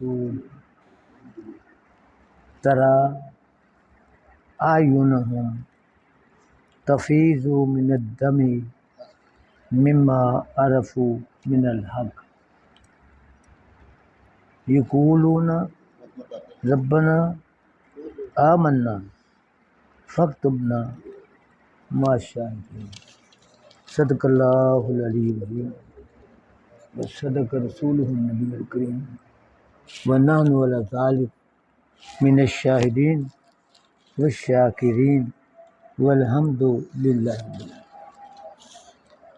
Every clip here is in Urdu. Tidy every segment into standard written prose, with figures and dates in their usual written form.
الرسول ترى أعينهم تفيض من الدم مما عرفوا من الحق يقولون ربنا آمنا فاكتبنا مع الشاهدين صدق اللہ العلی العظیم وصدق رسولہ النبی الکریم ونحن علی ذلک من الشاہدین والشاکرین والحمد للہ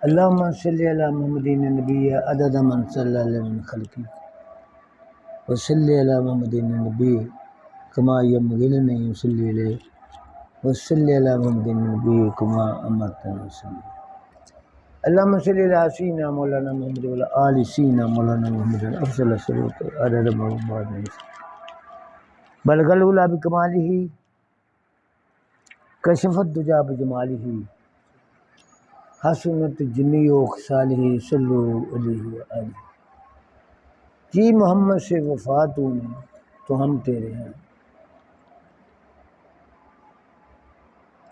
اللہم صلی علی محمد النبی عدد من صلی علیہ من خلقی وصلی علی محمد النبی کما ینبغی ان یصلی علیہ وصلی علی محمد النبی کما امرتنا وصلی اللہم صلی علی سیدنا مولانا محمد وعلی آل سیدنا مولانا محمد افضل الصلاۃ عدد محمد بلغ العلا بکمالہ کشف الدجی بجمالہ حسنت جمیع خصالہ صلو علیہ وآلہ جی محمد سے وفا تو نے تو ہم تیرے ہیں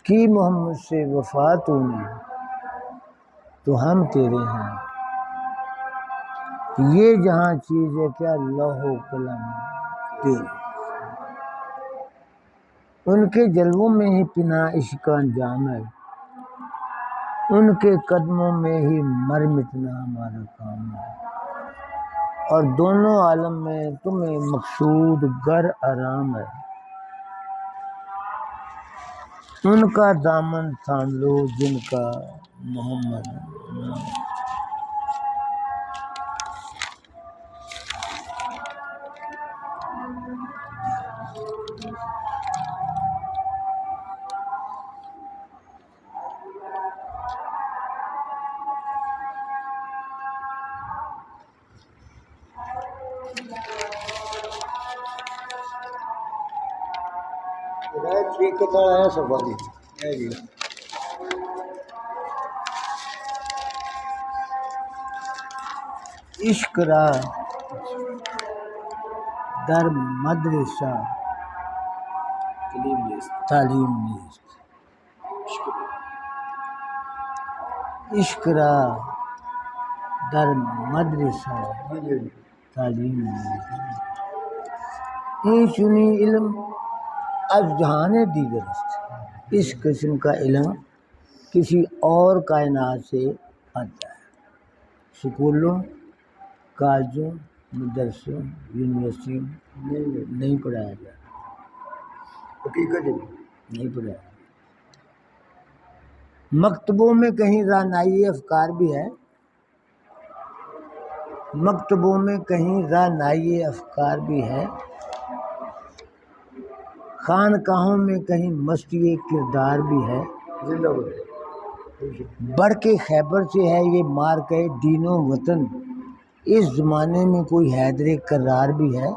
کی محمد سے وفا تو نے تو ہم تیرے ہیں یہ جہاں چیز ہے کیا لوح و قلم تیرے ان کے جلووں میں ہی پناہ عشق کا انجام ہے ان کے قدموں میں ہی مر مٹنا ہمارا کام ہے اور دونوں عالم میں تمہیں مقصود گر آرام ہے ان کا دامن تھام لو جن کا محمد نام عشق را در مدرسہ تعلیم نیست عشق را در مدرسہ تعلیم نیست این چنی علم از جہان دیگر است اس قسم کا علم کسی اور کائنات سے آتا ہے سکولوں کالجوں مدرسوں یونیورسٹیوں نہیں پڑھایا جاتا حقیقت نہیں پڑھایا مکتبوں میں کہیں رانائی افکار بھی ہے مکتبوں میں کہیں رانائی افکار بھی ہے خانقاہوں میں کہیں مستی کردار بھی ہے بڑھ کے خیبر سے ہے یہ مارکہ دین و وطن اس زمانے میں کوئی حیدر کرار بھی ہے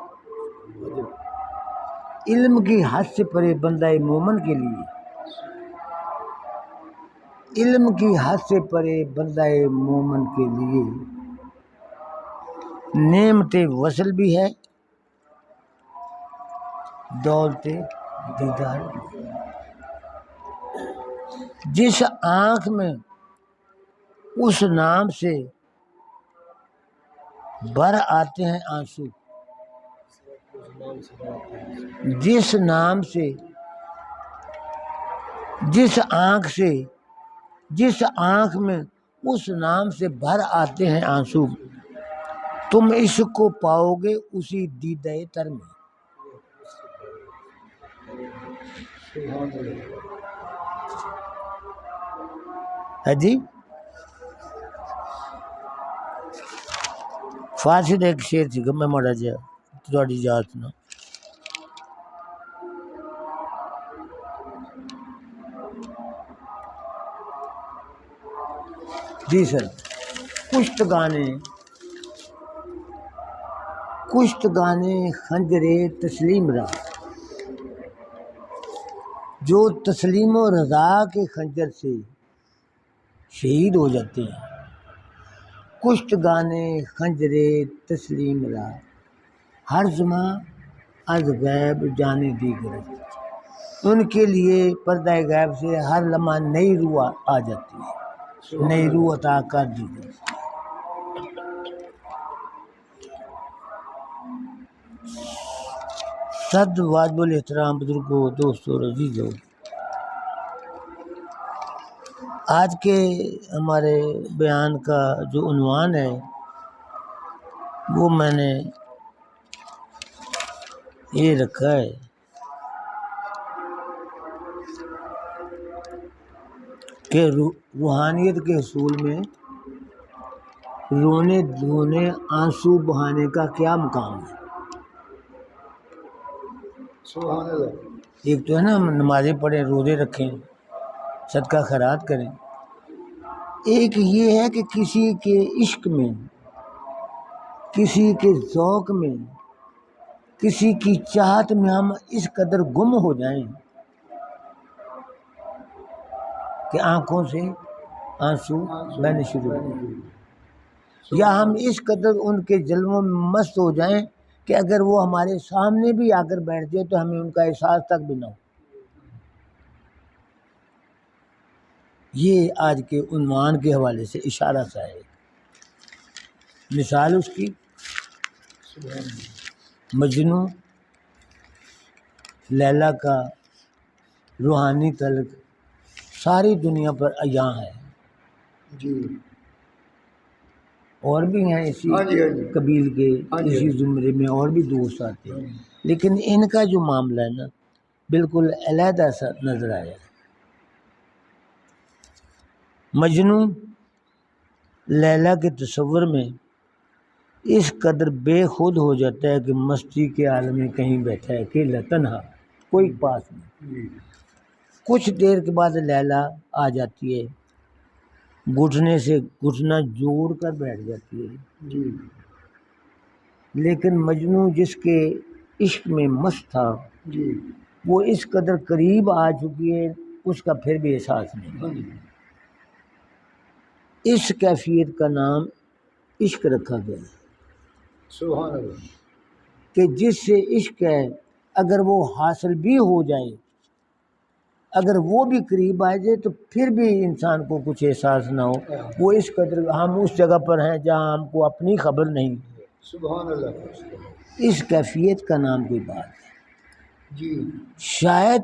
علم کی حد سے پرے بندہ مومن کے لیے علم کی حد سے پرے بندہ مومن کے لیے نعمت وصل بھی ہے دولت دیدار جس آنکھ میں اس نام سے بھر آتے ہیں آنسو جس نام سے جس آنکھ میں اس نام سے بھر آتے ہیں آنسو تم عشق کو پاؤ گے اسی دیدہ تر میں ہے جی فارسی کا ایک شعر سی میں ماڑا جہا تھوڑی یاد نہ جی سر کشت گانے خنجرے تسلیم را جو تسلیم و رضا کے خنجر سے شہید ہو جاتے ہیں کشت گانے خنجرے تسلیم را ہر زماں از غیب جانے دیگر، ان کے لیے پردہ غیب سے ہر لمحہ نئی روح آ جاتی ہے، نئی روح عطا کر دی جاتی ہے۔ صد واجب الاحترام بزرگوں، دوستوں، عزیزوں، آج کے ہمارے بیان کا جو عنوان ہے وہ میں نے یہ رکھا ہے کہ روحانیت کے حصول میں رونے دھونے آنسو بہانے کا کیا مقام ہے۔ سبحان اللہ۔ ایک تو ہے نا نمازیں پڑھیں، روزے رکھیں، صدقہ خیرات کریں، ایک یہ ہے کہ کسی کے عشق میں، کسی کے ذوق میں، کسی کی چاہت میں ہم اس قدر گم ہو جائیں کہ آنکھوں سے آنسو بہنے شروع ہو جائیں، یا ہم اس قدر ان کے جلووں میں مست ہو جائیں کہ اگر وہ ہمارے سامنے بھی آ کر بیٹھ جائے تو ہمیں ان کا احساس تک بھی نہ ہو۔ یہ آج کے عنوان کے حوالے سے اشارہ سا ہے۔ مثال اس کی مجنو لیلا کا روحانی تعلق ساری دنیا پر عیاں ہے، جی اور بھی ہیں اسی ہاں جی، ہاں جی، قبیل کے، ہاں جی، اسی زمرے میں اور بھی دوست آتے ہیں، لیکن ان کا جو معاملہ ہے نا بالکل علیحدہ سا نظر آیا۔ مجنو لیلا کے تصور میں اس قدر بے خود ہو جاتا ہے کہ مستی کے عالم میں کہیں بیٹھا ہے، اکیلا تنہا، کوئی پاس نہیں۔ جی کچھ دیر کے بعد لیلا آ جاتی ہے، گھٹنے سے گھٹنا جوڑ کر بیٹھ جاتی ہے، جی لیکن مجنو جس کے عشق میں مست تھا جی وہ اس قدر قریب آ چکی ہے اس کا پھر بھی احساس نہیں۔ ہاں جی، اس کیفیت کا نام عشق رکھا گیا ہے سبحان اللہ۔ کہ جس سے عشق ہے اگر وہ حاصل بھی ہو جائے، اگر وہ بھی قریب آ جائے تو پھر بھی انسان کو کچھ احساس نہ ہو، وہ اس قدر ہم اس جگہ پر ہیں جہاں ہم کو اپنی خبر نہیں۔ سبحان اللہ۔ اس کیفیت کا نام کوئی بات ہے۔ جی شاید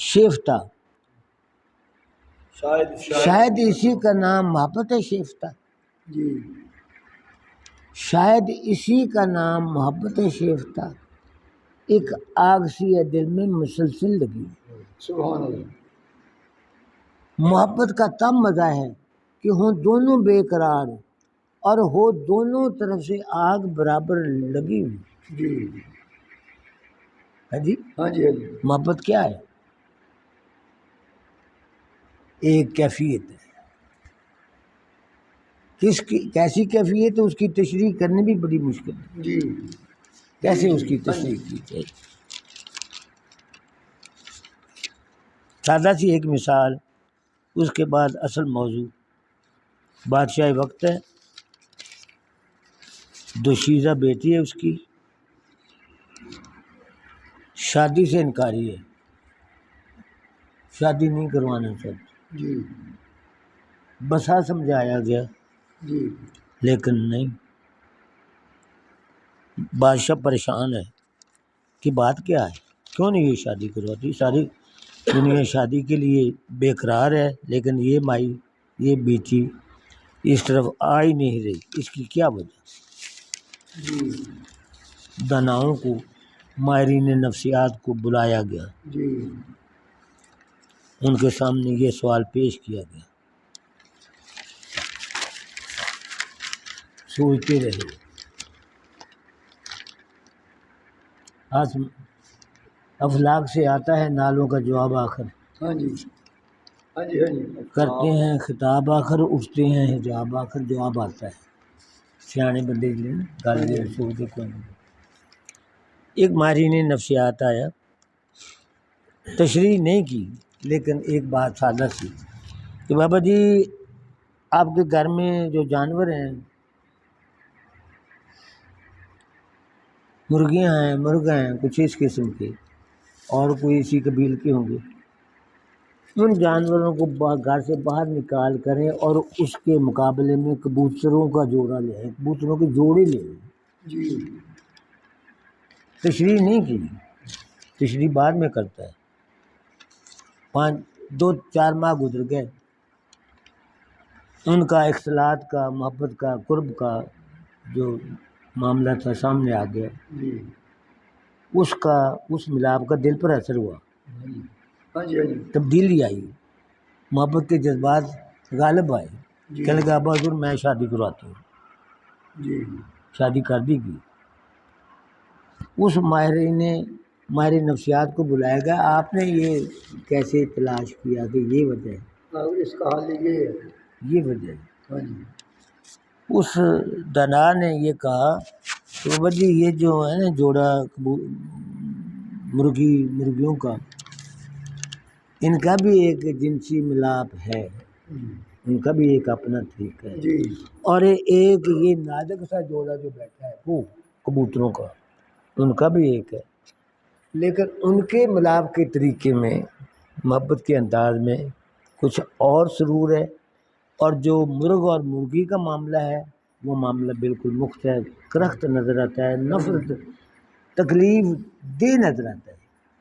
شیفتہ، شاید اسی کا نام محبت ہے، شیفتہ، جی شاید اسی کا نام محبت ہے، شیفتہ، ایک آگ سی ہے دل میں مسلسل لگی۔ سبحان اللہ۔ محبت کا تب مزہ ہے کہ ہوں دونوں بے قرار اور ہو دونوں طرف سے آگ برابر لگی ہوئی۔ جی ہے جی، ہاں جی، ہاں جی، محبت کیا ہے؟ ایک کیفیت ہے، کیسی کیفیت ہے اس کی تشریح کرنی بھی بڑی مشکل ہے۔ جی کیسے اس کی تشریح کی جائے؟ سادہ سی ایک مثال، اس کے بعد اصل موضوع۔ بادشاہ وقت ہے، دوشیزہ بیٹی ہے اس کی، شادی سے انکاری ہے، شادی نہیں کروانا چاہتی، جی بسا سمجھایا گیا جی لیکن نہیں۔ بادشاہ پریشان ہے کہ بات کیا ہے، کیوں نہیں یہ شادی کرواتی؟ ساری دنیا شادی کے لیے بے قرار ہے لیکن یہ مائی، یہ بیٹی اس طرف آ ہی نہیں رہی، اس کی کیا وجہ؟ جی داناؤں کو، ماہرین نفسیات کو بلایا گیا، جی ان کے سامنے یہ سوال پیش کیا گیا، سوچتے رہے۔ افلاک سے آتا ہے نالوں کا جواب آخر، ہاں جی ہاں جی ہاں جی کرتے ہیں خطاب آخر، اٹھتے ہیں حجاب آخر، جواب آتا ہے۔ سیانے بندے کے لیے گل یہ سوچتے کوئی نہیں۔ ایک ماہرین نفسیات آیا، تشریح نہیں کی لیکن ایک بات سادہ سی کہ بابا جی آپ کے گھر میں جو جانور ہیں، مرغیاں ہیں، مرغ ہیں، کچھ اس قسم کے اور کوئی اسی قبیل کے ہوں گے، ان جانوروں کو گھر سے باہر نکال کریں اور اس کے مقابلے میں کبوتروں کا جوڑا لیں، کبوتروں کے جوڑے لیں۔ جی تشریح نہیں کی، تشریح بعد میں کرتا ہے۔ 2-4 ماہ گزر گئے، ان کا اختلاط کا، محبت کا، قرب کا جو معاملہ تھا سامنے آ گیا، جی اس ملاپ کا دل پر اثر ہوا، ہاں جی ہاں جی تبدیلی آئی، محبت کے جذبات غالب آئے، جی کہنے لگا ابا حضور میں شادی کرواتا ہوں، جی شادی کر دی گئی۔ اس ماہر نفسیات کو بلایا گیا، آپ نے یہ کیسے تلاش کیا کہ یہ وجہ ہے، اور اس کا حل یہ ہے۔ یہ وجہ ہے۔ ہاں جی اس دانا نے یہ کہا کہ بابا جی یہ جو ہے نا جوڑا مرغیوں کا، ان کا بھی ایک جنسی ملاپ ہے، ان کا بھی ایک اپنا طریقہ ہے، جی اور ایک یہ نازک سا جوڑا جو بیٹھا ہے وہ کبوتروں کا، ان کا بھی ایک ہے، لیکن ان کے ملاپ کے طریقے میں، محبت کے انداز میں کچھ اور سرور ہے، اور جو مرغ اور مرغی کا معاملہ ہے وہ معاملہ بالکل مختلف، کرخت نظر آتا ہے، نفرت، تکلیف دہ نظر آتا ہے۔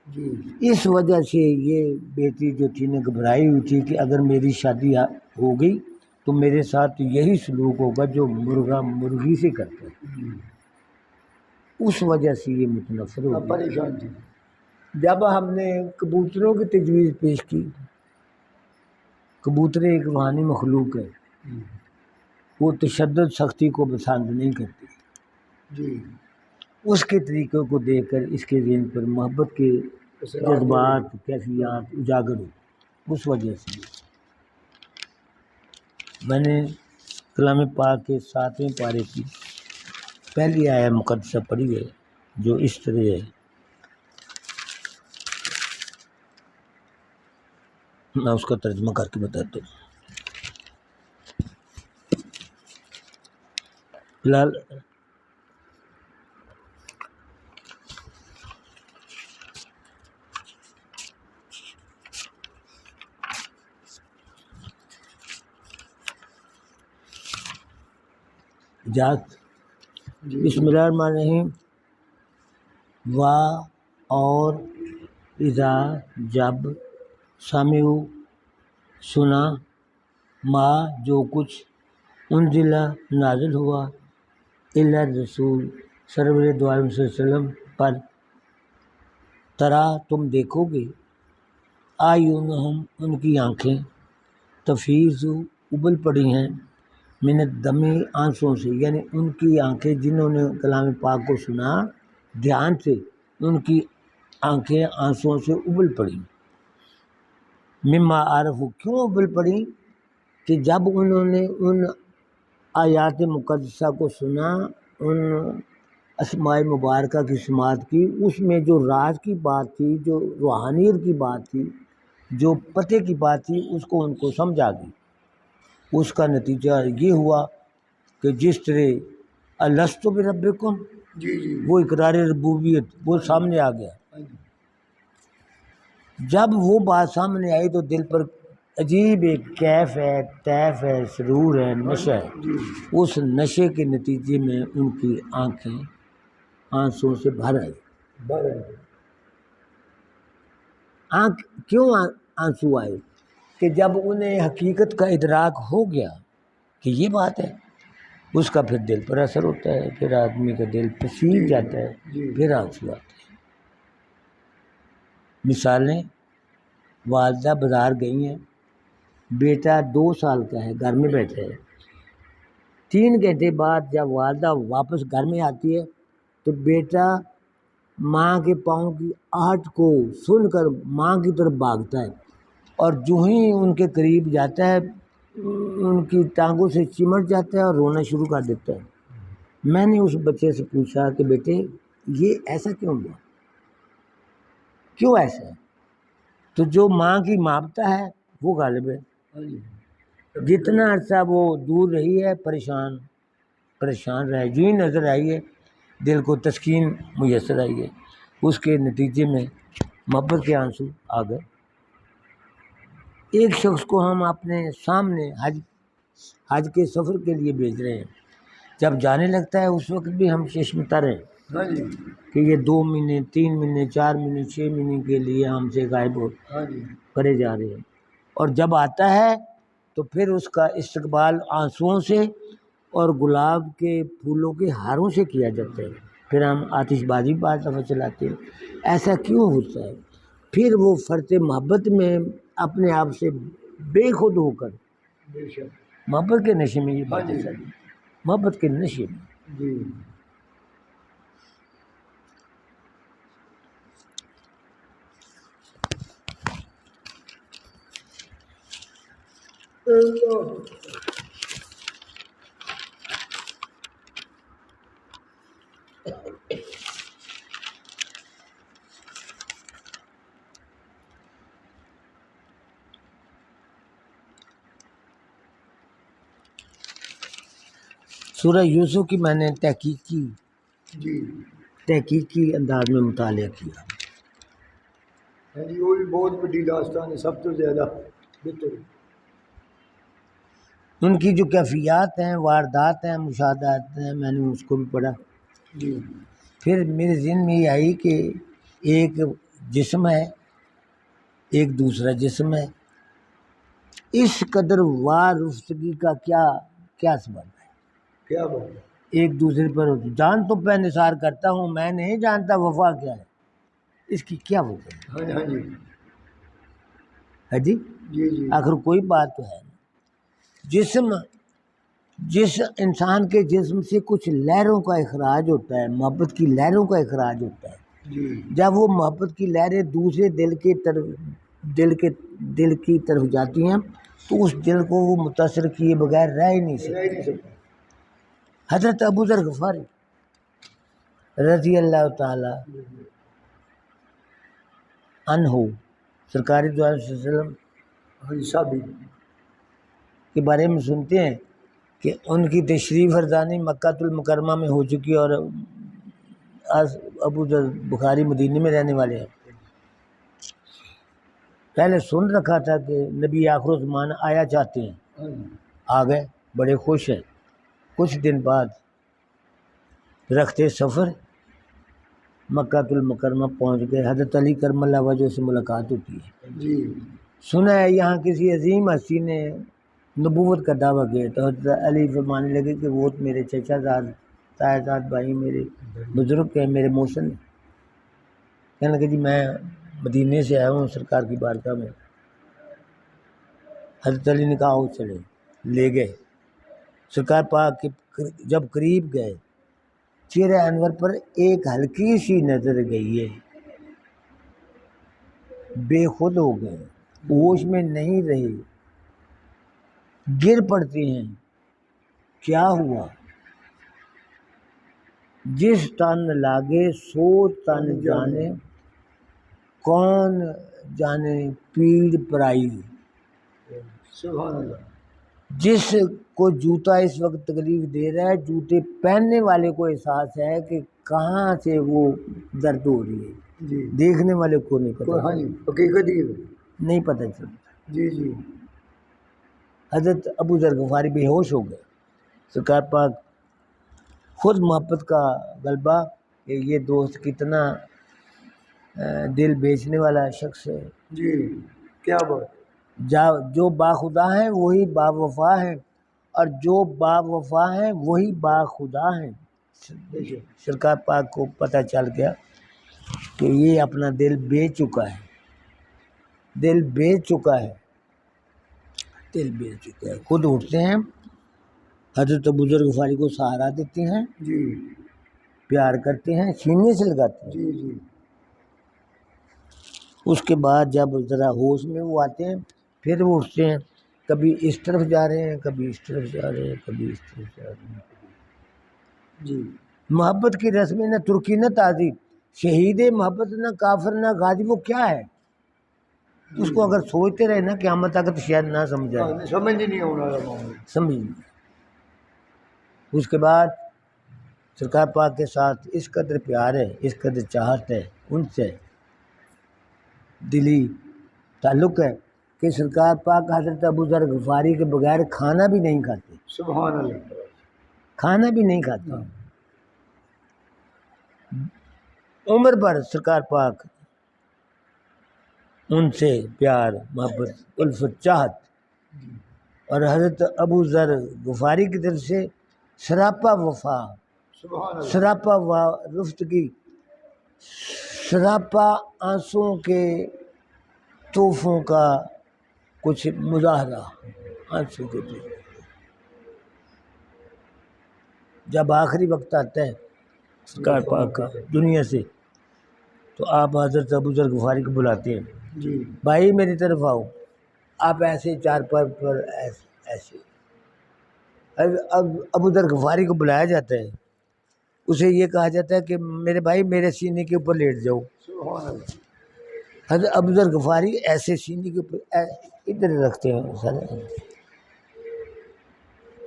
جی اس وجہ سے یہ بیٹی جو تھی نے گھبرائی ہوئی تھی کہ اگر میری شادی ہو گئی تو میرے ساتھ یہی سلوک ہوگا جو مرغا مرغی سے کرتا ہے، اس وجہ سے یہ متنفر ہو گئی۔ پریشان تھی۔ جب ہم نے کبوتروں کی تجویز پیش کی، کبوتر ایک روحانی مخلوق ہے، وہ تشدد سختی کو پسند نہیں کرتی، جی اس کے طریقوں کو دیکھ کر اس کے ذہن پر محبت کے جذبات، کیفیات اجاگر ہوئی، اس وجہ سے میں نے کلام پاک کے 7ویں پارے کی پہلی آیت مقدسہ پڑھی ہے جو اس طرح ہے، میں اس کا ترجمہ کر کے بتاتا ہوں۔ فی الحال بسم اللہ الرحمن الرحیم۔ اور اذا جب، سمعوا سنا، ما جو کچھ، انزل نازل ہوا، الا رسول سرور دو عالم صلی اللہ علیہ وسلم پر، ترا تم دیکھو گے، اعینہم ان کی آنکھیں، تفیض ابل پڑی ہیں، من الدم آنسوں سے، یعنی ان کی آنکھیں جنہوں نے کلام پاک کو سنا دھیان سے، ان کی آنکھیں آنسوں سے ابل پڑی، مما عرفوا، کیوں ابل پڑی کہ جب انہوں نے ان آیات مقدسہ کو سنا، ان اسماء مبارکہ کی سماعت کی، اس میں جو راز کی بات تھی، جو روحانیت کی بات تھی، جو پتے کی بات تھی، اس کو ان کو سمجھ آ گئی۔ اس کا نتیجہ یہ ہوا کہ جس طرح الست بربکم، جی جی وہ اقرار ربوبیت وہ سامنے آ گیا۔ جب وہ بات سامنے آئی تو دل پر عجیب ایک کیف ہے، طیف ہے، سرور ہے، نشہ ہے، اس نشے کے نتیجے میں ان کی آنکھیں آنسوں سے بھر آئی۔ آنکھ کیوں آنسو آئے کہ جب انہیں حقیقت کا ادراک ہو گیا کہ یہ بات ہے، اس کا پھر دل پر اثر ہوتا ہے، پھر آدمی کا دل پسیج جاتا ہے، پھر آنسو آتے ہیں۔ مثالیں، والدہ بازار گئی ہیں، بیٹا 2 سال کا ہے، گھر میں بیٹھا ہے، 3 گھنٹے بعد جب والدہ واپس گھر میں آتی ہے تو بیٹا ماں کے پاؤں کی آہٹ کو سن کر ماں کی طرف بھاگتا ہے، اور جو ہی ان کے قریب جاتا ہے ان کی ٹانگوں سے چمٹ جاتا ہے اور رونا شروع کر دیتا ہے۔ میں نے اس بچے سے پوچھا کہ بیٹے یہ ایسا کیوں ہوا، کیوں ایسا ہے؟ تو جو ماں کی مامتا ہے وہ غالب ہے، جتنا عرصہ وہ دور رہی ہے پریشان رہے، جو ہی نظر آئی ہے دل کو تسکین میسر آئی ہے، اس کے نتیجے میں محبت کے آنسو آ گئے۔ ایک شخص کو ہم اپنے سامنے حج کے سفر کے لیے بھیج رہے ہیں، جب جانے لگتا ہے اس وقت بھی ہم چشم تر ہیں ہاں جی کہ یہ 2 مہینے 3 مہینے 4 مہینے 6 مہینے کے لیے ہم سے غائب ہو ہاں جی کرے جا رہے ہیں، اور جب آتا ہے تو پھر اس کا استقبال آنسوؤں سے اور گلاب کے پھولوں کے ہاروں سے کیا جاتا ہے، پھر ہم آتش بازی بعض دفعہ چلاتے ہیں۔ ایسا کیوں ہوتا ہے؟ پھر وہ فرط محبت میں اپنے آپ سے بے خود ہو کر بے شک محبت کے نشے میں یہ ہاں باتیں جی ساری محبت کے نشے میں جی سورہ یوسف کی میں نے جی تحقیقی انداز میں مطالعہ کیا۔ ہاں جی وہ بھی بہت بڑی داستان ہے، سب تو زیادہ بہتر۔ ان کی جو کیفیات ہیں، واردات ہیں، مشاہدات ہیں، میں نے اس کو بھی پڑھا۔ جی پھر میرے ذہن میں یہ آئی کہ ایک جسم ہے، ایک دوسرا جسم ہے، اس قدر وارفتگی کا کیا سبب ہے؟ کیا بات ہے؟ ایک دوسرے پر جان تو میں نثار کرتا ہوں، میں نہیں جانتا وفا کیا ہے، اس کی کیا وجہ ہے؟ ہاں جی ہاں جی ہے جی جی جی آخر کوئی بات تو ہے نا۔ جس انسان کے جسم سے کچھ لہروں کا اخراج ہوتا ہے، محبت کی لہروں کا اخراج ہوتا ہے، جی جب وہ محبت کی لہریں دوسرے دل کی طرف جاتی ہیں تو اس دل کو وہ متاثر کیے بغیر رہ ہی نہیں رہ سکتا۔ ہی نہیں سکتا۔ حضرت ابو ذر غفاری رضی اللہ تعالی عنہ، سرکار دو عالم صلی اللہ علیہ وسلم ہاں جی صحابی کے بارے میں سنتے ہیں کہ ان کی تشریف ارزانی مکہ المکرمہ میں ہو چکی، اور ابو ذر بخاری مدینے میں رہنے والے ہیں۔ پہلے سن رکھا تھا کہ نبی آخر الزمان آیا چاہتے ہیں، ہاں جی آ گئے، بڑے خوش ہیں۔ کچھ دن بعد رکھتے سفر مکہ المکرمہ پہنچ گئے، حضرت علی کرم اللہ وجہ سے ملاقات ہوتی ہے۔ جی سنا ہے یہاں کسی عظیم ہستی نے نبوت کا دعویٰ کیا، تو حضرت علی فرمانے لگے کہ وہ میرے چچا زاد تایا زاد بھائی میرے بزرگ کے میرے موسن، کہنے لگے جی میں مدینے سے آیا ہوں سرکار کی بارگاہ میں۔ حضرت علی نے کہا آؤ چلے، لے گئے۔ سرکار پاک کے جب قریب گئے، چہرہ انور پر ایک ہلکی سی نظر گئی ہے، بے خود ہو گئے، ہوش میں نہیں رہے، گر پڑتے ہیں۔ کیا ہوا؟ جس تن لاگے سو تن جانے، کون جانے پیڑ پرائی۔ سبحان اللہ۔ جس کو جوتا اس وقت تکلیف دے رہا ہے، جوتے پہننے والے کو احساس ہے کہ کہاں سے وہ درد ہو رہی ہے، جی دیکھنے والے کو نہیں پتہ، ہاں جی حقیقت ہی ہے۔ نہیں پتہ چلتا۔ جی جی حضرت ابو ذر غفاری بے ہوش ہو گئے۔ سرکار پاک خود محبت کا غلبہ کہ یہ دوست کتنا دل بیچنے والا شخص ہے، جی کیا بات۔ جو باخدا ہیں وہی با وفا ہیں، اور جو با وفا ہیں وہی باخدا ہیں۔ بے شک سرکار پاک کو پتہ چل گیا کہ یہ اپنا دل بیچ چکا ہے، دل بیچ چکا ہے، دل بیچ چکا ہے۔ خود اٹھتے ہیں، حضرت ابو ذر غفاری کو سہارا دیتے ہیں، جی پیار کرتے ہیں، سینے سے لگاتے ہیں۔ جی جی اس کے بعد جب ذرا ہوش میں وہ آتے ہیں، پھر وہ اٹھتے ہیں، کبھی اس طرف جا رہے ہیں، کبھی اس طرف جا رہے ہیں، کبھی اس طرف جا رہے ہیں۔ جی محبت کی رسم نہ ترکی نہ تہذیب، شہید محبت نہ کافر نہ غازی، وہ کیا ہے؟ اس کو اگر سوچتے رہے نا قیامت تک تو شاید نہ سمجھ آئے. سمجھ ہی نہیں ہونا رہا معاملہ. سمجھ لیں. اس کے بعد سرکار پاک کے ساتھ اس قدر پیار ہے، اس قدر چاہت ہے، ان سے دلی تعلق ہے کہ سرکار پاک حضرت ابو ذر غفاری کے بغیر کھانا بھی نہیں کھاتے، سبحان اللہ. کھانا بھی نہیں کھاتے. عمر بھر سرکار پاک ان سے پیار محبت الفت چاہت، اور حضرت ابو ذر غفاری کی طرف سے سراپا وفا، سبحان اللہ. سراپا رفتگی، سراپا آنسوؤں کے طوفوں کا کچھ مظاہرہ. آنسو کے طوف جب آخری وقت آتا ہے سرکار پاک کا دنیا سے، تو آپ حضرت ابو ذر غفاری کو بلاتے ہیں، جی بھائی میری طرف آؤ. آپ ایسے چار پر ایسے ابو ذر غفاری کو بلایا جاتا ہے. اسے یہ کہا جاتا ہے کہ میرے بھائی میرے سینے کے اوپر لیٹ جاؤ. سبحان اللہ. حضرت ابو ذر غفاری ایسے سینے کے اوپر ادھر رکھتے ہیں سر.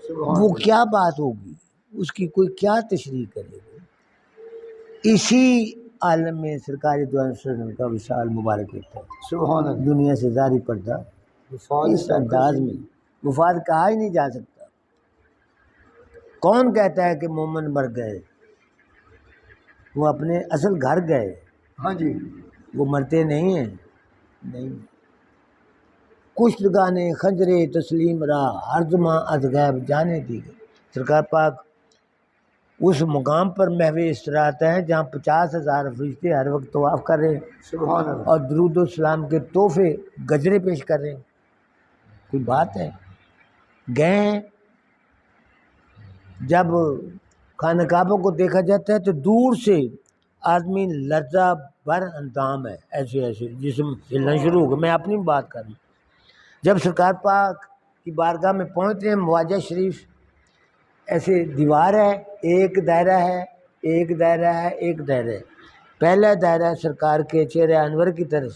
سبحان وہ اللہ. کیا بات ہوگی، اس کی کوئی کیا تشریح کرے گا. اسی عالم میں سرکاری دو علیہ وسلم کا وصال مبارک ہوتا ہے، سبحان اللہ. دنیا سے ظاہری پردہ وفات اس انداز میں. وفات کہا ہی نہیں جا سکتا. کون کہتا ہے کہ مومن مر گئے؟ وہ اپنے اصل گھر گئے، ہاں جی. وہ مرتے نہیں ہیں. نہیں. کشتگانے خنجرے تسلیم را ہر زماں از غیب جانے دی گئی. سرکار پاک اس مقام پر محو استراحت ہے جہاں 50,000 فرشتے ہر وقت طواف کر رہے ہیں سبحان اللہ. اور درود و سلام کے تحفے گجرے پیش کر رہے ہیں. کوئی بات ہے؟ گئے ہیں. جب خانہ کعبہ کو دیکھا جاتا ہے تو دور سے آدمی لرزہ بر اندام ہے، ایسے ایسے جسم ہلنا شروع ہو گیا. میں اپنی بات کر رہا ہوں. جب سرکار پاک کی بارگاہ میں پہنچتے ہیں، مواجہ شریف ایسے دیوار ہے، ایک دائرہ ہے، ایک دائرہ ہے، ایک دائرہ ہے. پہلا دائرہ سرکار کے چہرہ انور کی طرف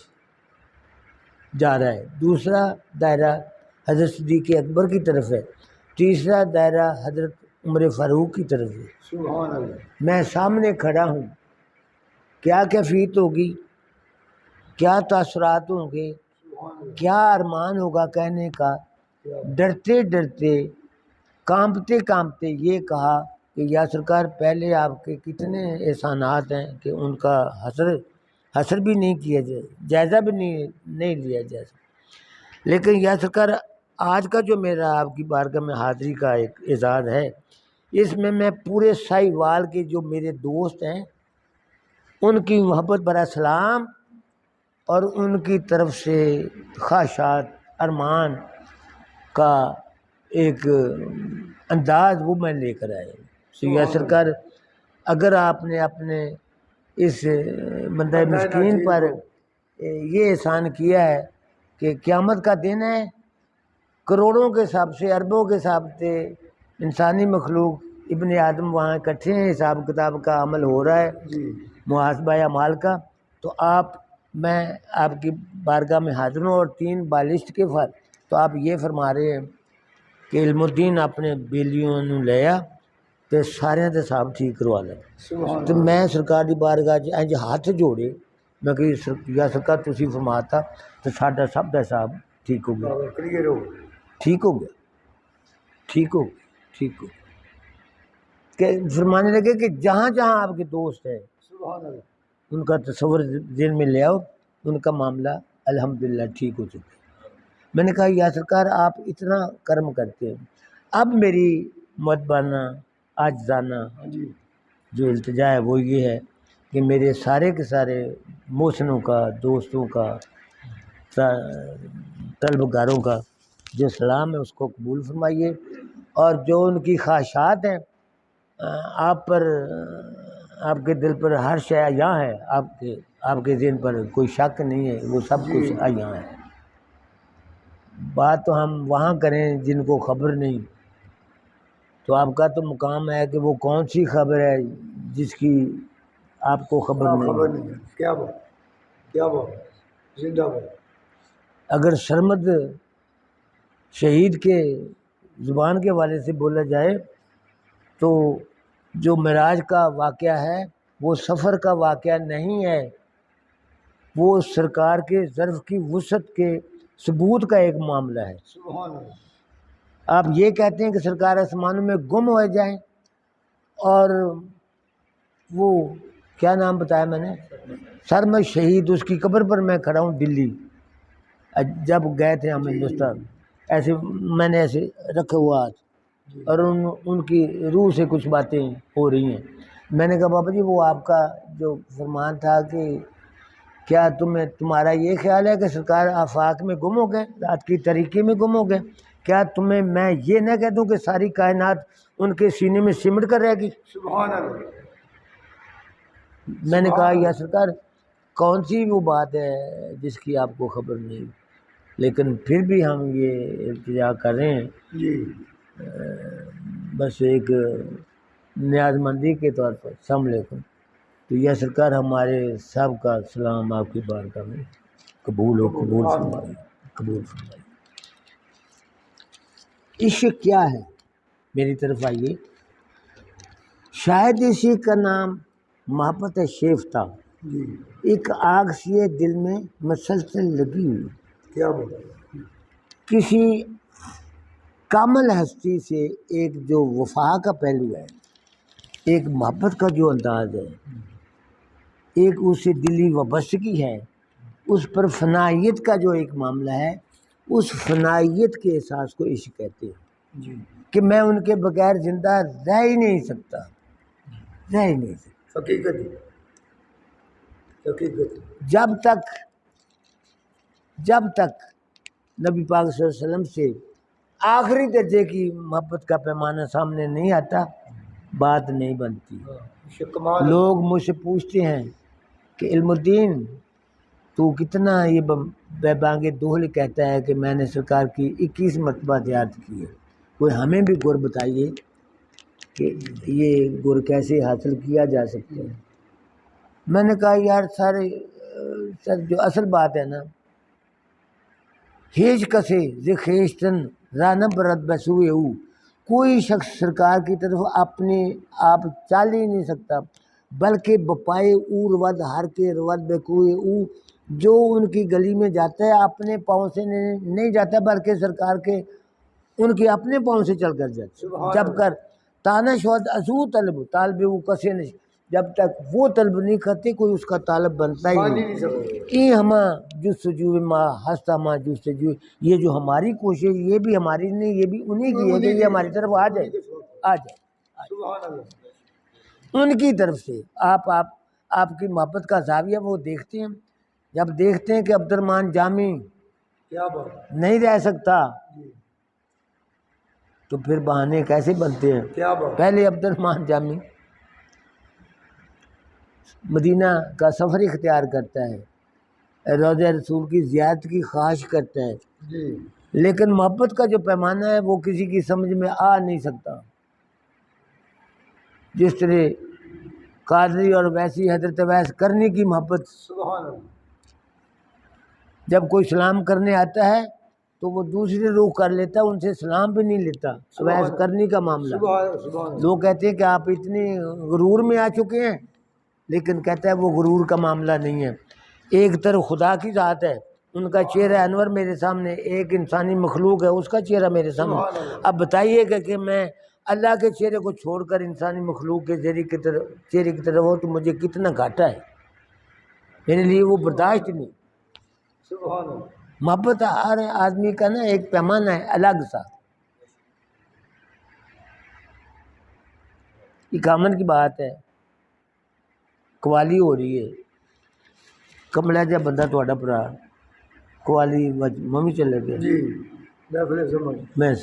جا رہا ہے، دوسرا دائرہ حضرت صدیق اکبر کی طرف ہے، تیسرا دائرہ حضرت عمر فاروق کی طرف ہے. سبحان اللہ. میں سامنے کھڑا ہوں. کیا کیفیت ہوگی، کیا تاثرات ہوں گے، کیا ارمان ہوگا کہنے کا. ڈرتے ڈرتے کانپتے کانپتے یہ کہا کہ یا سرکار پہلے آپ کے کتنے احسانات ہیں کہ ان کا حسر بھی نہیں کیا جائے، جائزہ بھی نہیں لیا جا سکتا. لیکن یا سرکار آج کا جو میرا آپ کی بارگاہ میں حاضری کا ایک اعزاز ہے، اس میں پورے سائی وال کے جو میرے دوست ہیں ان کی محبت برا سلام اور ان کی طرف سے خواہشات ارمان کا ایک انداز وہ میں لے کر آیا ہوں. یا سرکار اگر آپ نے اپنے اس بندہ مسکین پر یہ احسان کیا ہے کہ قیامت کا دن ہے، کروڑوں کے حساب سے، اربوں کے حساب سے انسانی مخلوق ابن آدم وہاں اکٹھے ہیں، حساب کتاب کا عمل ہو رہا ہے، محاسبہ اعمال کا. تو میں آپ کی بارگاہ میں حاضر ہوں اور 3 بالشت کے فر تو آپ یہ فرما رہے ہیں کہ علم الدین اپنے بیلیوں نو لیا تے سارے دے حساب ٹھیک کروا لے. تو میں سرکار دی بارگاہ انج ہاتھ جوڑے، میں کہ یا سرکار تسی فرماتا تو ساڈا سب دا حساب ٹھیک ہو گیا، کلیئر ہو. ٹھیک ہو گیا، ٹھیک ہو گیا، ٹھیک ہو گیا. کہ فرمانے لگے کہ جہاں جہاں آپ کے دوست ہیں سبحان اللہ. ان کا تصور ذہن میں لے آؤ، ان کا معاملہ الحمدللہ ٹھیک ہو چکا. میں نے کہا یا سرکار آپ اتنا کرم کرتے ہیں، اب میری مدبانہ عاجزانہ جی جو التجا ہے وہ یہ ہے کہ میرے سارے کے سارے محسنوں کا، دوستوں کا، طلبگاروں کا جو سلام ہے اس کو قبول فرمائیے، اور جو ان کی خواہشات ہیں آپ پر، آپ کے دل پر ہر شے یہاں ہے، آپ کے ذہن پر کوئی شک نہیں ہے، وہ سب کچھ یہاں ہے. بات تو ہم وہاں کریں جن کو خبر نہیں. تو آپ کا تو مقام ہے کہ وہ کون سی خبر ہے جس کی آپ کو خبر نہیں. خبر نہیں ہے. کیا بات، کیا بات، زندہ بات. اگر سرمد شہید کے زبان کے حوالے سے بولا جائے تو جو معراج کا واقعہ ہے وہ سفر کا واقعہ نہیں ہے، وہ سرکار کے ظرف کی وسعت کے ثبوت کا ایک معاملہ ہے۔ سبحان اللہ۔ آپ یہ کہتے ہیں کہ سرکار آسمانوں میں گم ہو جائیں، اور وہ کیا نام بتایا میں نے، سرمد شہید، اس کی قبر پر میں کھڑا ہوں دلی، جب گئے تھے ہم ہندوستان، ایسے میں نے ایسے رکھا ہوا ہاتھ، اور ان کی روح سے کچھ باتیں ہو رہی ہیں۔ میں نے کہا بابا جی وہ آپ کا جو فرمان تھا کہ کیا تمہارا یہ خیال ہے کہ سرکار آفاق میں گم ہو گئے، رات کی طریقے میں گم ہو گئے، کیا تمہیں میں یہ نہ کہہ دوں کہ ساری کائنات ان کے سینے میں سمٹ کر رہ گئی؟ سبحان اللہ۔ میں نے کہا یا سرکار کون سی وہ بات ہے جس کی آپ کو خبر نہیں، لیکن پھر بھی ہم یہ التجا کر رہے ہیں جی بس ایک نیاز مندی کے طور پر، السلام علیکم، تو یا سرکار ہمارے سب کا سلام آپ کی بارگاہ میں قبول ہو، قبول فرمائیے، قبول فرمائیے۔ عشق کیا ہے؟ میری طرف آئیے۔ شاید عشق کا نام محبت شیف تھا، جی ایک آگ سی دل میں مسلسل لگی ہوئی، کیا بات، کسی کامل ہستی سے ایک جو وفا کا پہلو ہے، ایک محبت کا جو انداز ہے، ایک اسے دلی وابستگی ہے، اس پر فنائیت کا جو ایک معاملہ ہے، اس فنائیت کے احساس کو عشق کہتے ہیں، جی کہ میں ان کے بغیر زندہ رہ ہی نہیں سکتا، رہ ہی نہیں سکتا۔ حقیقت حقیقت۔ جب تک نبی پاک صلی اللہ علیہ وسلم سے آخری درجے کی محبت کا پیمانہ سامنے نہیں آتا، بات نہیں بنتی۔ کمال۔ لوگ مجھ سے پوچھتے ہیں کہ علم الدین تو کتنا یہ بے بانگ دوہل کہتا ہے کہ میں نے سرکار کی 21 مرتبہ زیارت کی ہے، کوئی ہمیں بھی گر بتائیے کہ یہ گر کیسے حاصل کیا جا سکتا ہے۔ میں نے کہا یار سر جو اصل بات ہے نا، ہیج کسے زخیشتن رانا برد بسوئے او، کوئی شخص سرکار کی طرف اپنے آپ چل ہی نہیں سکتا، بلکہ بپائے او رود ہر کے رود بکوئے او، جو ان کی گلی میں جاتا ہے اپنے پاؤں سے نہیں جاتا بلکہ سرکار کے ان کے اپنے پاؤں سے چل کر جاتا، جب کر تانا شود ازو طالب وہ کسے نہیں، جب تک وہ طلب نہیں کرتے کوئی اس کا طالب بنتا ہی نہیں۔ یہ ہما جستجو ماں ہنستا ماں جستجو، یہ جو ہماری کوشش یہ بھی ہماری نہیں، یہ بھی انہی کی ہے کہ یہ ہماری طرف آ جائے، آ جائے ان کی طرف سے۔ آپ کی محبت کا زاویہ وہ دیکھتے ہیں، جب دیکھتے ہیں کہ عبد الرحمن جامی نہیں رہ سکتا تو پھر بہانے کیسے بنتے ہیں۔ پہلے عبد الرحمن جامی مدینہ کا سفر اختیار کرتا ہے، روضہ رسول کی زیارت کی خواہش کرتا ہے، لیکن محبت کا جو پیمانہ ہے وہ کسی کی سمجھ میں آ نہیں سکتا۔ جس طرح قادری اور ویسی حضرت ویس کرنی کی محبت، جب کوئی سلام کرنے آتا ہے تو وہ دوسرے روح کر لیتا ہے، ان سے سلام بھی نہیں لیتا، ویس کرنی کا معاملہ۔ لوگ کہتے ہیں کہ آپ اتنے غرور میں آ چکے ہیں، لیکن کہتا ہے وہ غرور کا معاملہ نہیں ہے۔ ایک طرف خدا کی ذات ہے، ان کا چہرہ انور میرے سامنے، ایک انسانی مخلوق ہے اس کا چہرہ میرے سامنے، اب بتائیے کہ میں اللہ کے چہرے کو چھوڑ کر انسانی مخلوق کے چہرے کی طرف ہو تو مجھے کتنا گھاٹا ہے، میرے لیے وہ برداشت نہیں۔ محبت ہر آدمی کا نا ایک پیمانہ ہے الگ سا۔ اکامن کی بات ہے، قوالی ہو رہی ہے، کملا جا بندہ تھوڑا بھرا قوالی ممی چلے گیا میں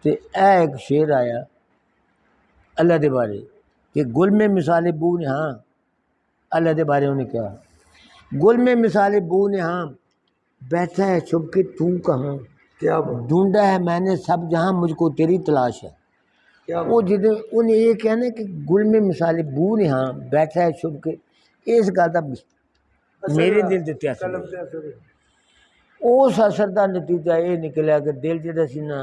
تے اے ایک شعر آیا اللہ دے بارے کہ گل میں مثال بو نے، ہاں اللہ دے بارے انہیں کیا، گل میں مثال بو نے ہاں بیٹھا ہے چھپ کے تو کہاں، ڈھونڈا ہے میں نے سب جہاں مجھ کو تیری تلاش ہے۔ وہ جدے انہیں یہ کہنا کہ گل میں مثال بو نے ہاں بیٹھا ہے چھپ کے، اس گل کا میرے دل تے اثر ہے۔ اس اثر کا نتیجہ یہ نکلیا کہ دل جہاں سی نا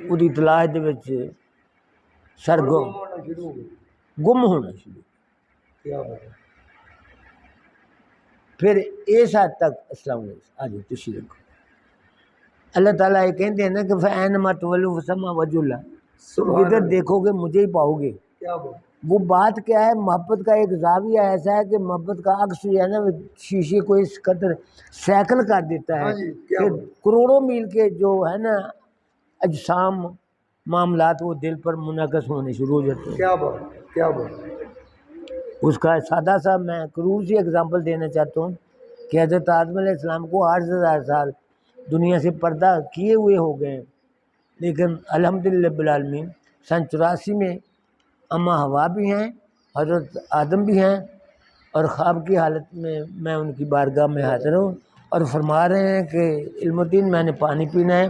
وہ تلاش دے وچ سرگرم ہونا شروع ہو گئی. گم ہونا شروع. کیا بات ہے. پھر اس حد تک السلام علیکم آج تشریح رکھو. اللہ تعالیٰ یہ کہتے ہیں نا کہ فَأَيْنَمَا تُوَلُّوا فَثَمَّ وَجْهُ اللَّهِ، تم جدھر دیکھو گے مجھے ہی پاؤ گے. کیا بات. وہ بات کیا ہے، محبت کا ایک زاویہ ایسا ہے کہ محبت کا عکس جو ہے نا وہ شیشے کو اس قدر سیکل کر دیتا ہے ہاں جی کیا کہ بات. کروڑوں میل کے جو ہے نا اجسام معاملات وہ دل پر منعکس ہونے شروع ہو جاتے ہیں. کیا بات. کیا بات. اس کا سادہ سا میں کرور سی اگزامپل دینا چاہتا ہوں کہ حضرت آدم علیہ السلام کو 8,000 سال دنیا سے پردہ کیے ہوئے ہو گئے ہیں، لیکن الحمدللہ رب العالمین 84 میں اماں ہوا بھی ہیں، حضرت آدم بھی ہیں، اور خواب کی حالت میں میں ان کی بارگاہ میں حاضر ہوں اور فرما رہے ہیں کہ علم الدین میں نے پانی پینا ہے،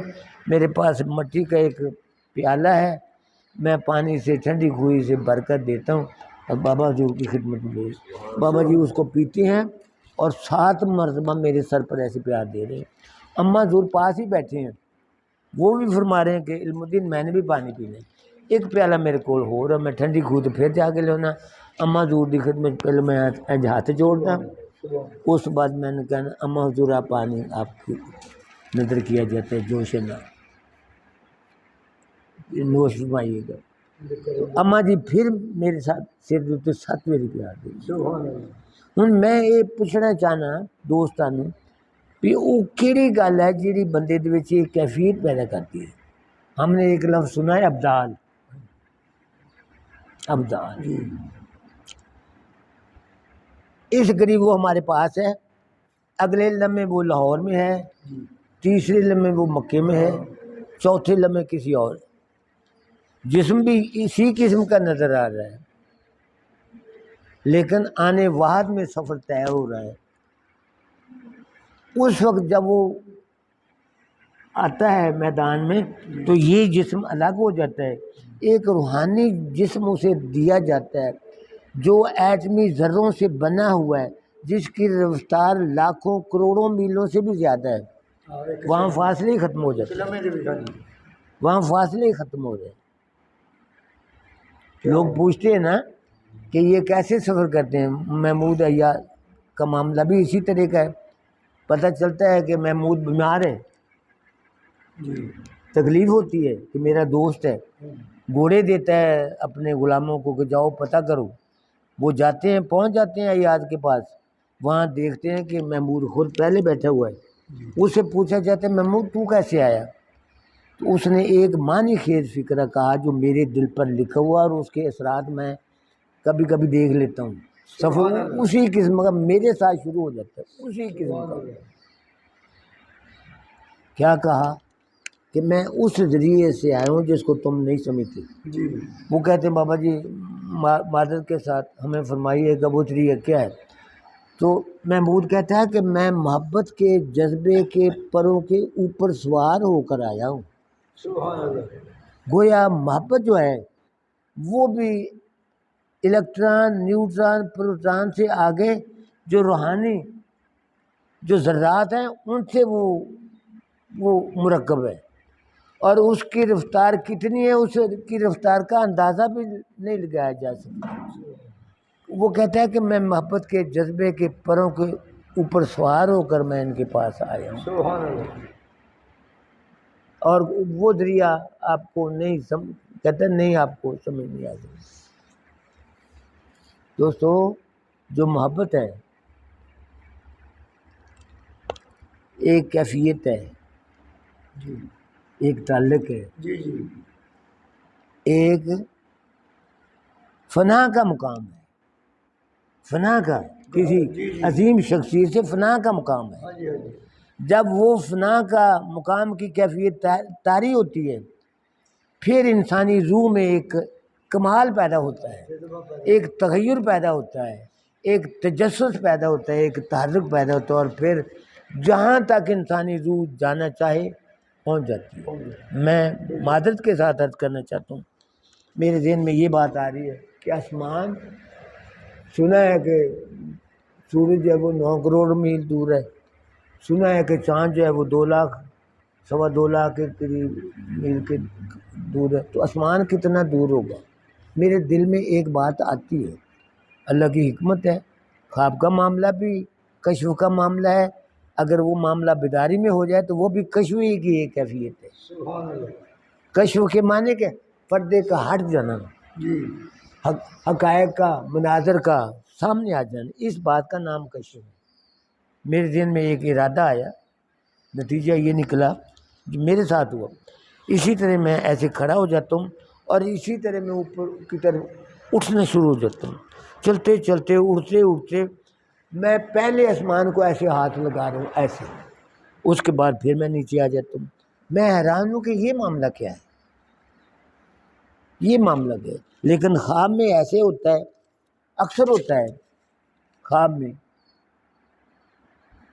میرے پاس مٹی کا ایک پیالہ ہے، میں پانی سے ٹھنڈی کھوئی سے برکت دیتا ہوں اور بابا حضور کی خدمت میں بابا جی اس کو پیتے ہیں اور 7 مرتبہ میرے سر پر ایسے پیار دے رہے ہیں. اماں حضور پاس ہی بیٹھے ہیں، وہ بھی فرما رہے ہیں کہ علم الدین میں نے بھی پانی پینا ہے، ایک پیالہ میرے کو ہو رہا، میں ٹھنڈی کھو تو پھر جا کے لینا. اماں حضور کی خدمت پہلے میں ہاتھ جوڑتا، اس بعد میں نے کہنا اماں حضور آپ پانی آپ کی نظر کیا جاتا ہے جوش نہ نوش فرمائیے گا. تو اماں جی پھر میرے ساتھ سر دے 7 بجے پیار دے. سبحان اللہ. ہوں میں یہ پوچھنا چاہنا دوستاں نوں بھی وہ کہڑی گل ہے جیڑی بندے دے وچ یہ کیفیت پیدا کرتی ہے. ہم نے ایک لفظ سنا ہے ابدال. ابدال اس قریب وہ ہمارے پاس ہے، اگلے لمحے وہ لاہور میں ہے، تیسرے لمحے وہ مکے میں ہے، چوتھے لمحے کسی اور. جسم بھی اسی قسم کا نظر آ رہا ہے، لیکن آنے واحد میں سفر طے ہو رہا ہے. اس وقت جب وہ آتا ہے میدان میں تو یہ جسم الگ ہو جاتا ہے، ایک روحانی جسم اسے دیا جاتا ہے جو ایٹمی ذروں سے بنا ہوا ہے، جس کی رفتار لاکھوں کروڑوں میلوں سے بھی زیادہ ہے. وہاں فاصلے ہی ختم ہو جاتے ہیں، وہاں فاصلے ہی ختم ہو رہے ہیں. لوگ پوچھتے ہیں نا کہ یہ کیسے سفر کرتے ہیں. محمود عیاض کا معاملہ بھی اسی طرح کا ہے. پتہ چلتا ہے کہ محمود بیمار ہے، تکلیف ہوتی ہے کہ میرا دوست ہے، گھوڑے دیتا ہے اپنے غلاموں کو کہ جاؤ پتہ کرو. وہ جاتے ہیں، پہنچ جاتے ہیں عیاض کے پاس، وہاں دیکھتے ہیں کہ محمود خود پہلے بیٹھا ہوا ہے. اس سے پوچھا جاتا ہے محمود تو کیسے آیا؟ تو اس نے ایک معنی خیز فکرہ کہا جو میرے دل پر لکھا ہوا، اور اس کے اثرات میں کبھی کبھی دیکھ لیتا ہوں. سفر اسی قسم کا میرے ساتھ شروع ہو جاتا ہے، اسی قسم کا. کیا کہا کہ میں اس ذریعے سے آیا ہوں جس کو تم نہیں سمجھتے. وہ کہتے ہیں بابا جی معذرت کے ساتھ ہمیں فرمائیے کہ وہ ذریعہ کیا ہے. تو محمود کہتا ہے کہ میں محبت کے جذبے کے پروں کے اوپر سوار ہو کر آیا ہوں. گویا محبت جو ہے وہ بھی الیکٹران، نیوٹران، پروٹان سے آگے جو روحانی جو ذرات ہیں ان سے وہ مرکب ہے، اور اس کی رفتار کتنی ہے اس کی رفتار کا اندازہ بھی نہیں لگایا جا سکتا. وہ کہتا ہے کہ میں محبت کے جذبے کے پروں کے اوپر سوار ہو کر میں ان کے پاس آیا ہوں. اور وہ ذریعہ آپ کو نہیں کہتا نہیں آپ کو سمجھ نہیں آ سکتا. دوستو جو محبت ہے ایک کیفیت ہے، ایک تعلق ہے، ایک فنا کا مقام ہے. فنا کا کسی عظیم شخصیت سے فنا کا مقام ہے. جب وہ فنا کا مقام کی کیفیت طاری ہوتی ہے پھر انسانی روح میں ایک کمال پیدا ہوتا ہے، ایک تغیر پیدا ہوتا ہے، ایک تجسس پیدا ہوتا ہے، ایک تحرک پیدا ہوتا ہے، اور پھر جہاں تک انسانی روح جانا چاہے پہنچ جاتی ہے. میں معذرت کے ساتھ عرض کرنا چاہتا ہوں، میرے ذہن میں یہ بات آ رہی ہے کہ آسمان سنا ہے کہ سورج ہے وہ 9 کروڑ میل دور ہے، سنا ہے کہ چاند جو ہے وہ 2 لاکھ 2.25 لاکھ کے قریب میل کے دور ہے، تو آسمان کتنا دور ہوگا؟ میرے دل میں ایک بات آتی ہے، اللہ کی حکمت ہے، خواب کا معاملہ بھی کشف کا معاملہ ہے، اگر وہ معاملہ بیداری میں ہو جائے تو وہ بھی کشف ہی کی ایک کیفیت ہے۔ سبحان اللہ۔ کشف کے معنی کہ پردے کا ہٹ جانا، جی حقائق کا، مناظر کا سامنے آ جانا، اس بات کا نام کشف ہے۔ میرے ذہن میں ایک ارادہ آیا، نتیجہ یہ نکلا جو میرے ساتھ ہوا، اسی طرح میں ایسے کھڑا ہو جاتا ہوں اور اسی طرح میں اوپر کی طرف اٹھنا شروع ہو جاتا ہوں، چلتے چلتے اڑتے اڑتے میں پہلے آسمان کو ایسے ہاتھ لگا رہا ہوں، ایسے، اس کے بعد پھر میں نیچے آ جاتا ہوں۔ میں حیران ہوں کہ یہ معاملہ کیا ہے، یہ معاملہ کیا ہے؟ لیکن خواب میں ایسے ہوتا ہے، اکثر ہوتا ہے خواب میں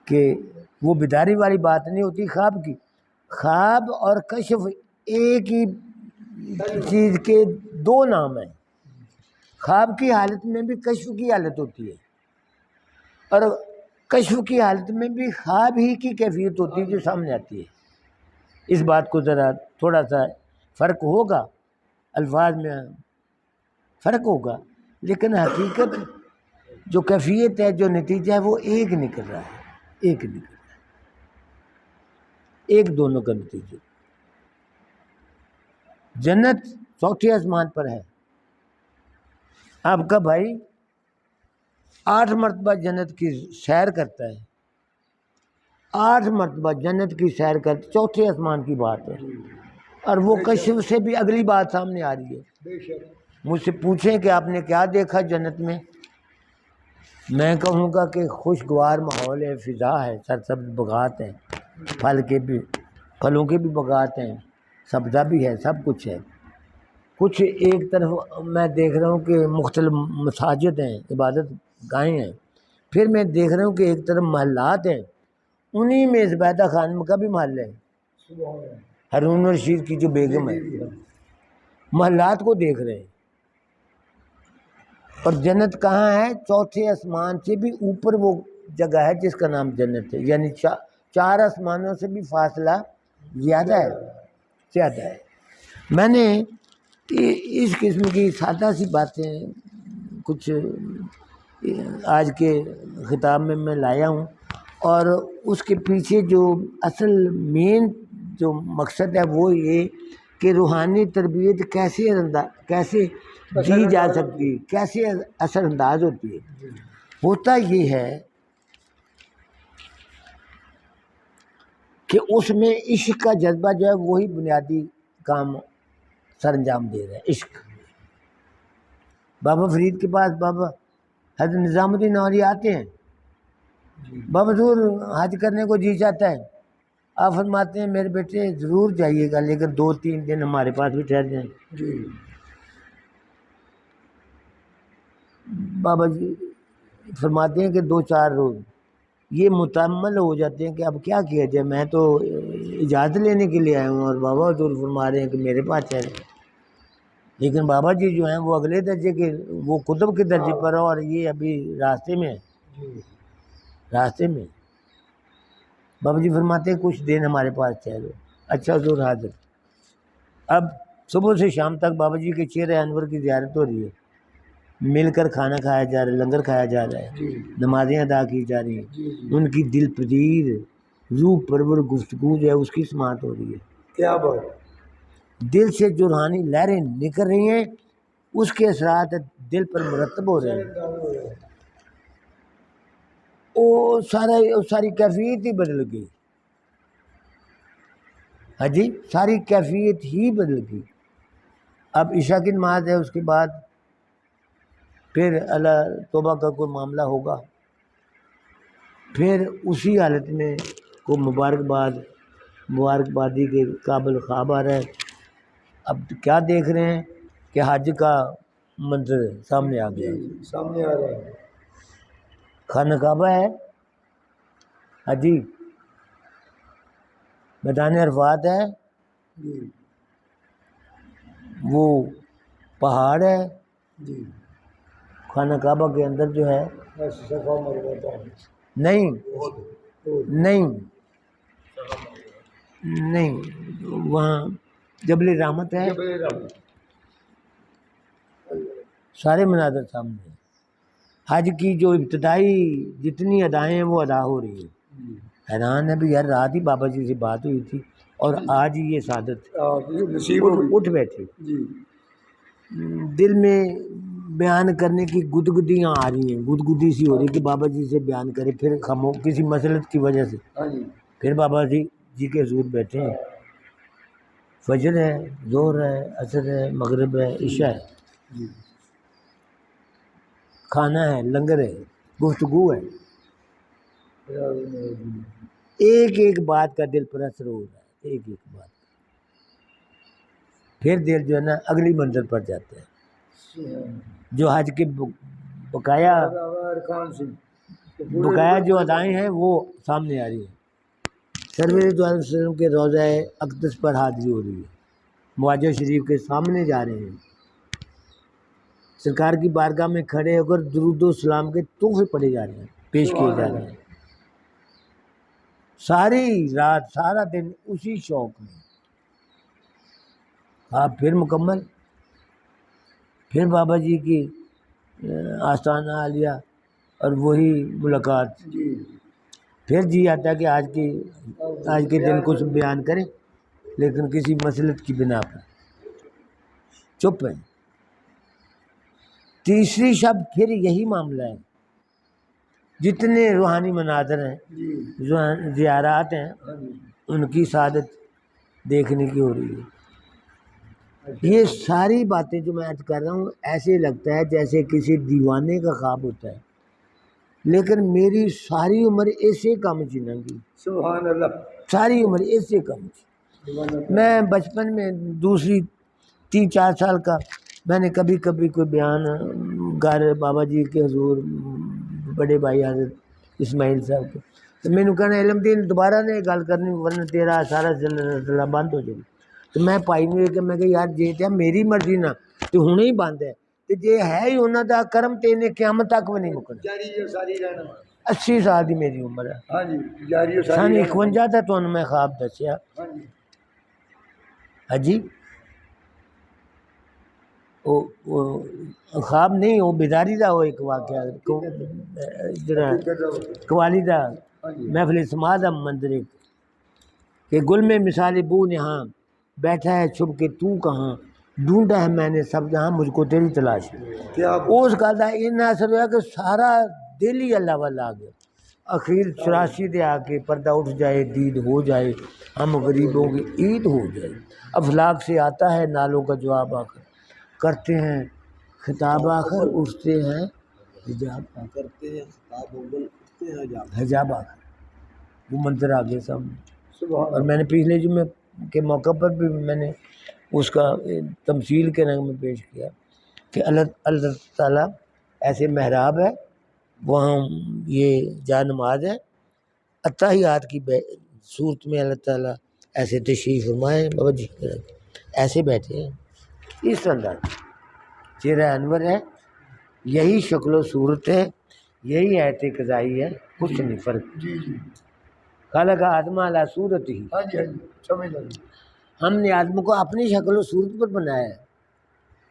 کہ وہ بیداری والی بات نہیں ہوتی خواب کی، خواب اور کشف ایک ہی چیز کے 2 نام ہیں۔ خواب کی حالت میں بھی کشف کی حالت ہوتی ہے، اور کشف کی حالت میں بھی خواب ہی کی کیفیت ہوتی ہے جو سامنے آتی ہے۔ اس بات کو ذرا تھوڑا سا فرق ہوگا، الفاظ میں فرق ہوگا، لیکن حقیقت جو کیفیت ہے، جو نتیجہ ہے، وہ ایک نکل رہا ہے، ایک نکل رہا ہے، ایک دونوں کا نتیجہ۔ جنت 4تھے آسمان پر ہے، آپ کا بھائی 8 مرتبہ جنت کی سیر کرتا ہے، 8 مرتبہ جنت کی سیر کرتا، 4تھے آسمان کی بات ہے، اور وہ کشف سے بھی اگلی بات سامنے آ رہی ہے۔ بے شک۔ مجھ سے پوچھیں کہ آپ نے کیا دیکھا جنت میں، میں کہوں گا کہ خوشگوار ماحول ہے، فضا ہے، سرسبز باغات ہیں، پھلوں کے بھی باغات ہیں، سبزہ بھی ہے، سب کچھ ہے۔ کچھ ایک طرف میں دیکھ رہا ہوں کہ مختلف مساجد ہیں، عبادت گاہیں ہیں، پھر میں دیکھ رہا ہوں کہ ایک طرف محلات ہیں، انہی میں زبیدہ خانم کا بھی محل ہے، سبحان اللہ۔ ہارون الرشید کی جو بیگم ہے، محلات کو دیکھ رہے ہیں۔ اور جنت کہاں ہے؟ 4تھے آسمان سے بھی اوپر وہ جگہ ہے جس کا نام جنت ہے، یعنی 4 آسمانوں سے بھی فاصلہ زیادہ ہے۔ میں نے اس قسم کی سادہ سی باتیں کچھ آج کے خطاب میں لایا ہوں، اور اس کے پیچھے جو اصل مین جو مقصد ہے وہ یہ کہ روحانی تربیت کیسے دی جا سکتی، کیسے اثر انداز ہوتی ہے۔ ہوتا یہ ہے کہ اس میں عشق کا جذبہ جو ہے وہی بنیادی کام سر انجام دے رہا ہے، عشق۔ بابا فرید کے پاس بابا حضرت نظام الدین نوری آتے ہیں، بابا ضرور حج کرنے کو جی چاہتا ہے، آپ فرماتے ہیں میرے بیٹے ضرور جائیے گا، لیکن 2-3 دن ہمارے پاس بھی ٹھہر جائیں۔ جی بابا جی فرماتے ہیں کہ 2-4 روز یہ متحمل ہو جاتے ہیں کہ اب کیا کیا جائے، میں تو اجازت لینے کے لیے آیا ہوں اور بابا حضور فرما رہے ہیں کہ میرے پاس ٹھہرے، لیکن بابا جی جو ہیں وہ اگلے درجے کے، وہ قطب کے درجے پر ہیں، اور یہ ابھی راستے میں بابا جی فرماتے ہیں کچھ دن ہمارے پاس ٹھہرو۔ اچھا حضور حاضر۔ اب صبح سے شام تک بابا جی کے چہرے انور کی زیارت ہو رہی ہے، مل کر کھانا کھایا جا رہا ہے، لنگر کھایا جا رہا ہے، نمازیں ادا کی جا رہی ہیں، ان کی دل پذیر روح پرور گفتگو جو ہے اس کی سماعت ہو رہی ہے، کیا بات۔ دل سے جو روحانی لہریں نکل رہی ہیں اس کے اثرات دل پر مرتب ہو رہے ہیں، وہ ساری کیفیت ہی بدل گئی، ہاں جی ساری کیفیت ہی بدل گئی۔ اب عشاء کی نماز ہے، اس کے بعد پھر اللہ توبہ کا کوئی معاملہ ہوگا، پھر اسی حالت میں کو مبارکبادی کے قابل خواب آ رہا ہے۔ اب کیا دیکھ رہے ہیں کہ حج کا منظر سامنے آ گیا، سامنے آ رہا ہے۔ خانہ کعبہ ہے، حجی میدان عرفات ہے، جی وہ پہاڑ ہے، جی خانہ کعبہ کے اندر جو ہے صفا مروہ نہیں، نہیں نہیں، وہاں جبل رحمت ہے، سارے مناظر سامنے ہیں۔ حج کی جو ابتدائی جتنی ادائیں ہیں وہ ادا ہو رہی ہیں۔ حیران ہے بھی یار، رات ہی بابا جی سے بات ہوئی تھی اور آج ہی یہ سعادت اٹھ بیٹھے۔ دل میں بیان کرنے کی گدگدیاں آ رہی ہیں، گدگدی سی ہو رہی کہ بابا جی سے بیان کرے، پھر کسی مسلط کی وجہ سے پھر بابا جی کے حضور بیٹھے ہیں۔ فجر ہے، ظہر ہے، عصر ہے، مغرب ہے، عشاء ہے، کھانا ہے، لنگر ہے، گفتگو ہے، ایک ایک بات کا دل پر اثر ہو رہا ہے، ایک ایک بات۔ پھر دل جو ہے نا اگلی منزل پر جاتا ہے، جو حج کے بقایا جو ادائیں ہیں وہ سامنے آ رہی ہیں۔ سرور دو علیہ وسلم کے روضہ اقدس پر حاضری ہو رہی ہے، مواجہ شریف کے سامنے جا رہے ہیں، سرکار کی بارگاہ میں کھڑے ہو کر درود و سلام کے تحفے پڑے جا رہے ہیں، پیش کیے جا رہے ہیں۔ ساری رات سارا دن اسی شوق میں، آپ پھر مکمل، پھر بابا جی کی آستانہ عالیہ اور وہی ملاقات، پھر جی آتا ہے کہ آج کے دن کچھ بیان کریں، لیکن کسی مسلط کی بنا پر چپ ہے۔ تیسری شب پھر یہی معاملہ ہے، جتنے روحانی مناظر ہیں، زیارات ہیں، ان کی سعادت دیکھنے کی ہو رہی ہے۔ یہ ساری باتیں جو میں عرض کر رہا ہوں ایسے لگتا ہے جیسے کسی دیوانے کا خواب ہوتا ہے، لیکن میری ساری عمر ایسے کم چنیں گی، سبحان اللہ، ساری عمر ایسے کم چی۔ میں بچپن میں دوسری 3-4 سال کا میں نے کبھی کوئی بیان گھر بابا جی کے حضور بڑے بھائی حضرت اسماعیل صاحب کے، تو میں نے کہنا علم دین دوبارہ نے گل کرنی ورنہ تیرا سارا سلسلہ بند ہو جائے۔ تو میں پائی نہیں کہ میں کہ یار جی تے میری مرضی نہ تو ہنے ہی بند ہے، تو جے ہے ہی انہاں دا کرم تے نے قیامت تک بھی نہیں مکنا۔ جاری جو ساری رہنا، 80 سال دی میری عمر ہے، ہاں جی، جاری جو ساری سن رہنا، 51 دا تانوں میں خواب دسیا۔ ہاں جی، ہاں جی، وہ خواب نہیں، وہ بیداری دا وہ ایک واقعہ جڑا قوالی دا محفل سما دا منظر ایک کہ گل میں مثال بو نہاں بیٹھا ہے چھپ کے تو کہاں، ڈھونڈا ہے میں نے سب جہاں مجھ کو تیری تلاش ہے۔ کیا اس گل کا اتنا اثر ہوا کہ سارا دل ہی اللہ والا آ گیا۔ اخیر 84 دے آ کے پردہ اٹھ جائے، دید ہو جائے، ہم غریبوں کی عید ہو جائے، افلاک سے آتا ہے نالوں کا جواب آخر، کرتے ہیں خطاب آخر اٹھتے ہیں حجاب آخر، کرتے ہیں خطاب اول اٹھتے ہیں حجاب آخر۔ وہ منظر آ گیا سامنے۔ سبحان اور میں نے پچھلے جمعے کے موقع پر بھی میں نے اس کا تمثیل کے رنگ میں پیش کیا کہ اللہ تعالیٰ ایسے محراب ہے، وہاں یہ جا نماز ہے، اتحیات کی صورت میں اللہ تعالیٰ ایسے تشریف فرمائے، بابا جی ایسے بیٹھے ہیں، اس انداز چہرہ انور ہے، یہی شکل و صورت ہے، یہی آیت قضائی ہے، کچھ نہیں فرق۔ جی جی، خالق آدم علی صورت ہی، ہاں جی، ہاں جی، سمجھ لگی، ہم نے آدم کو اپنی شکل و صورت پر بنایا ہے۔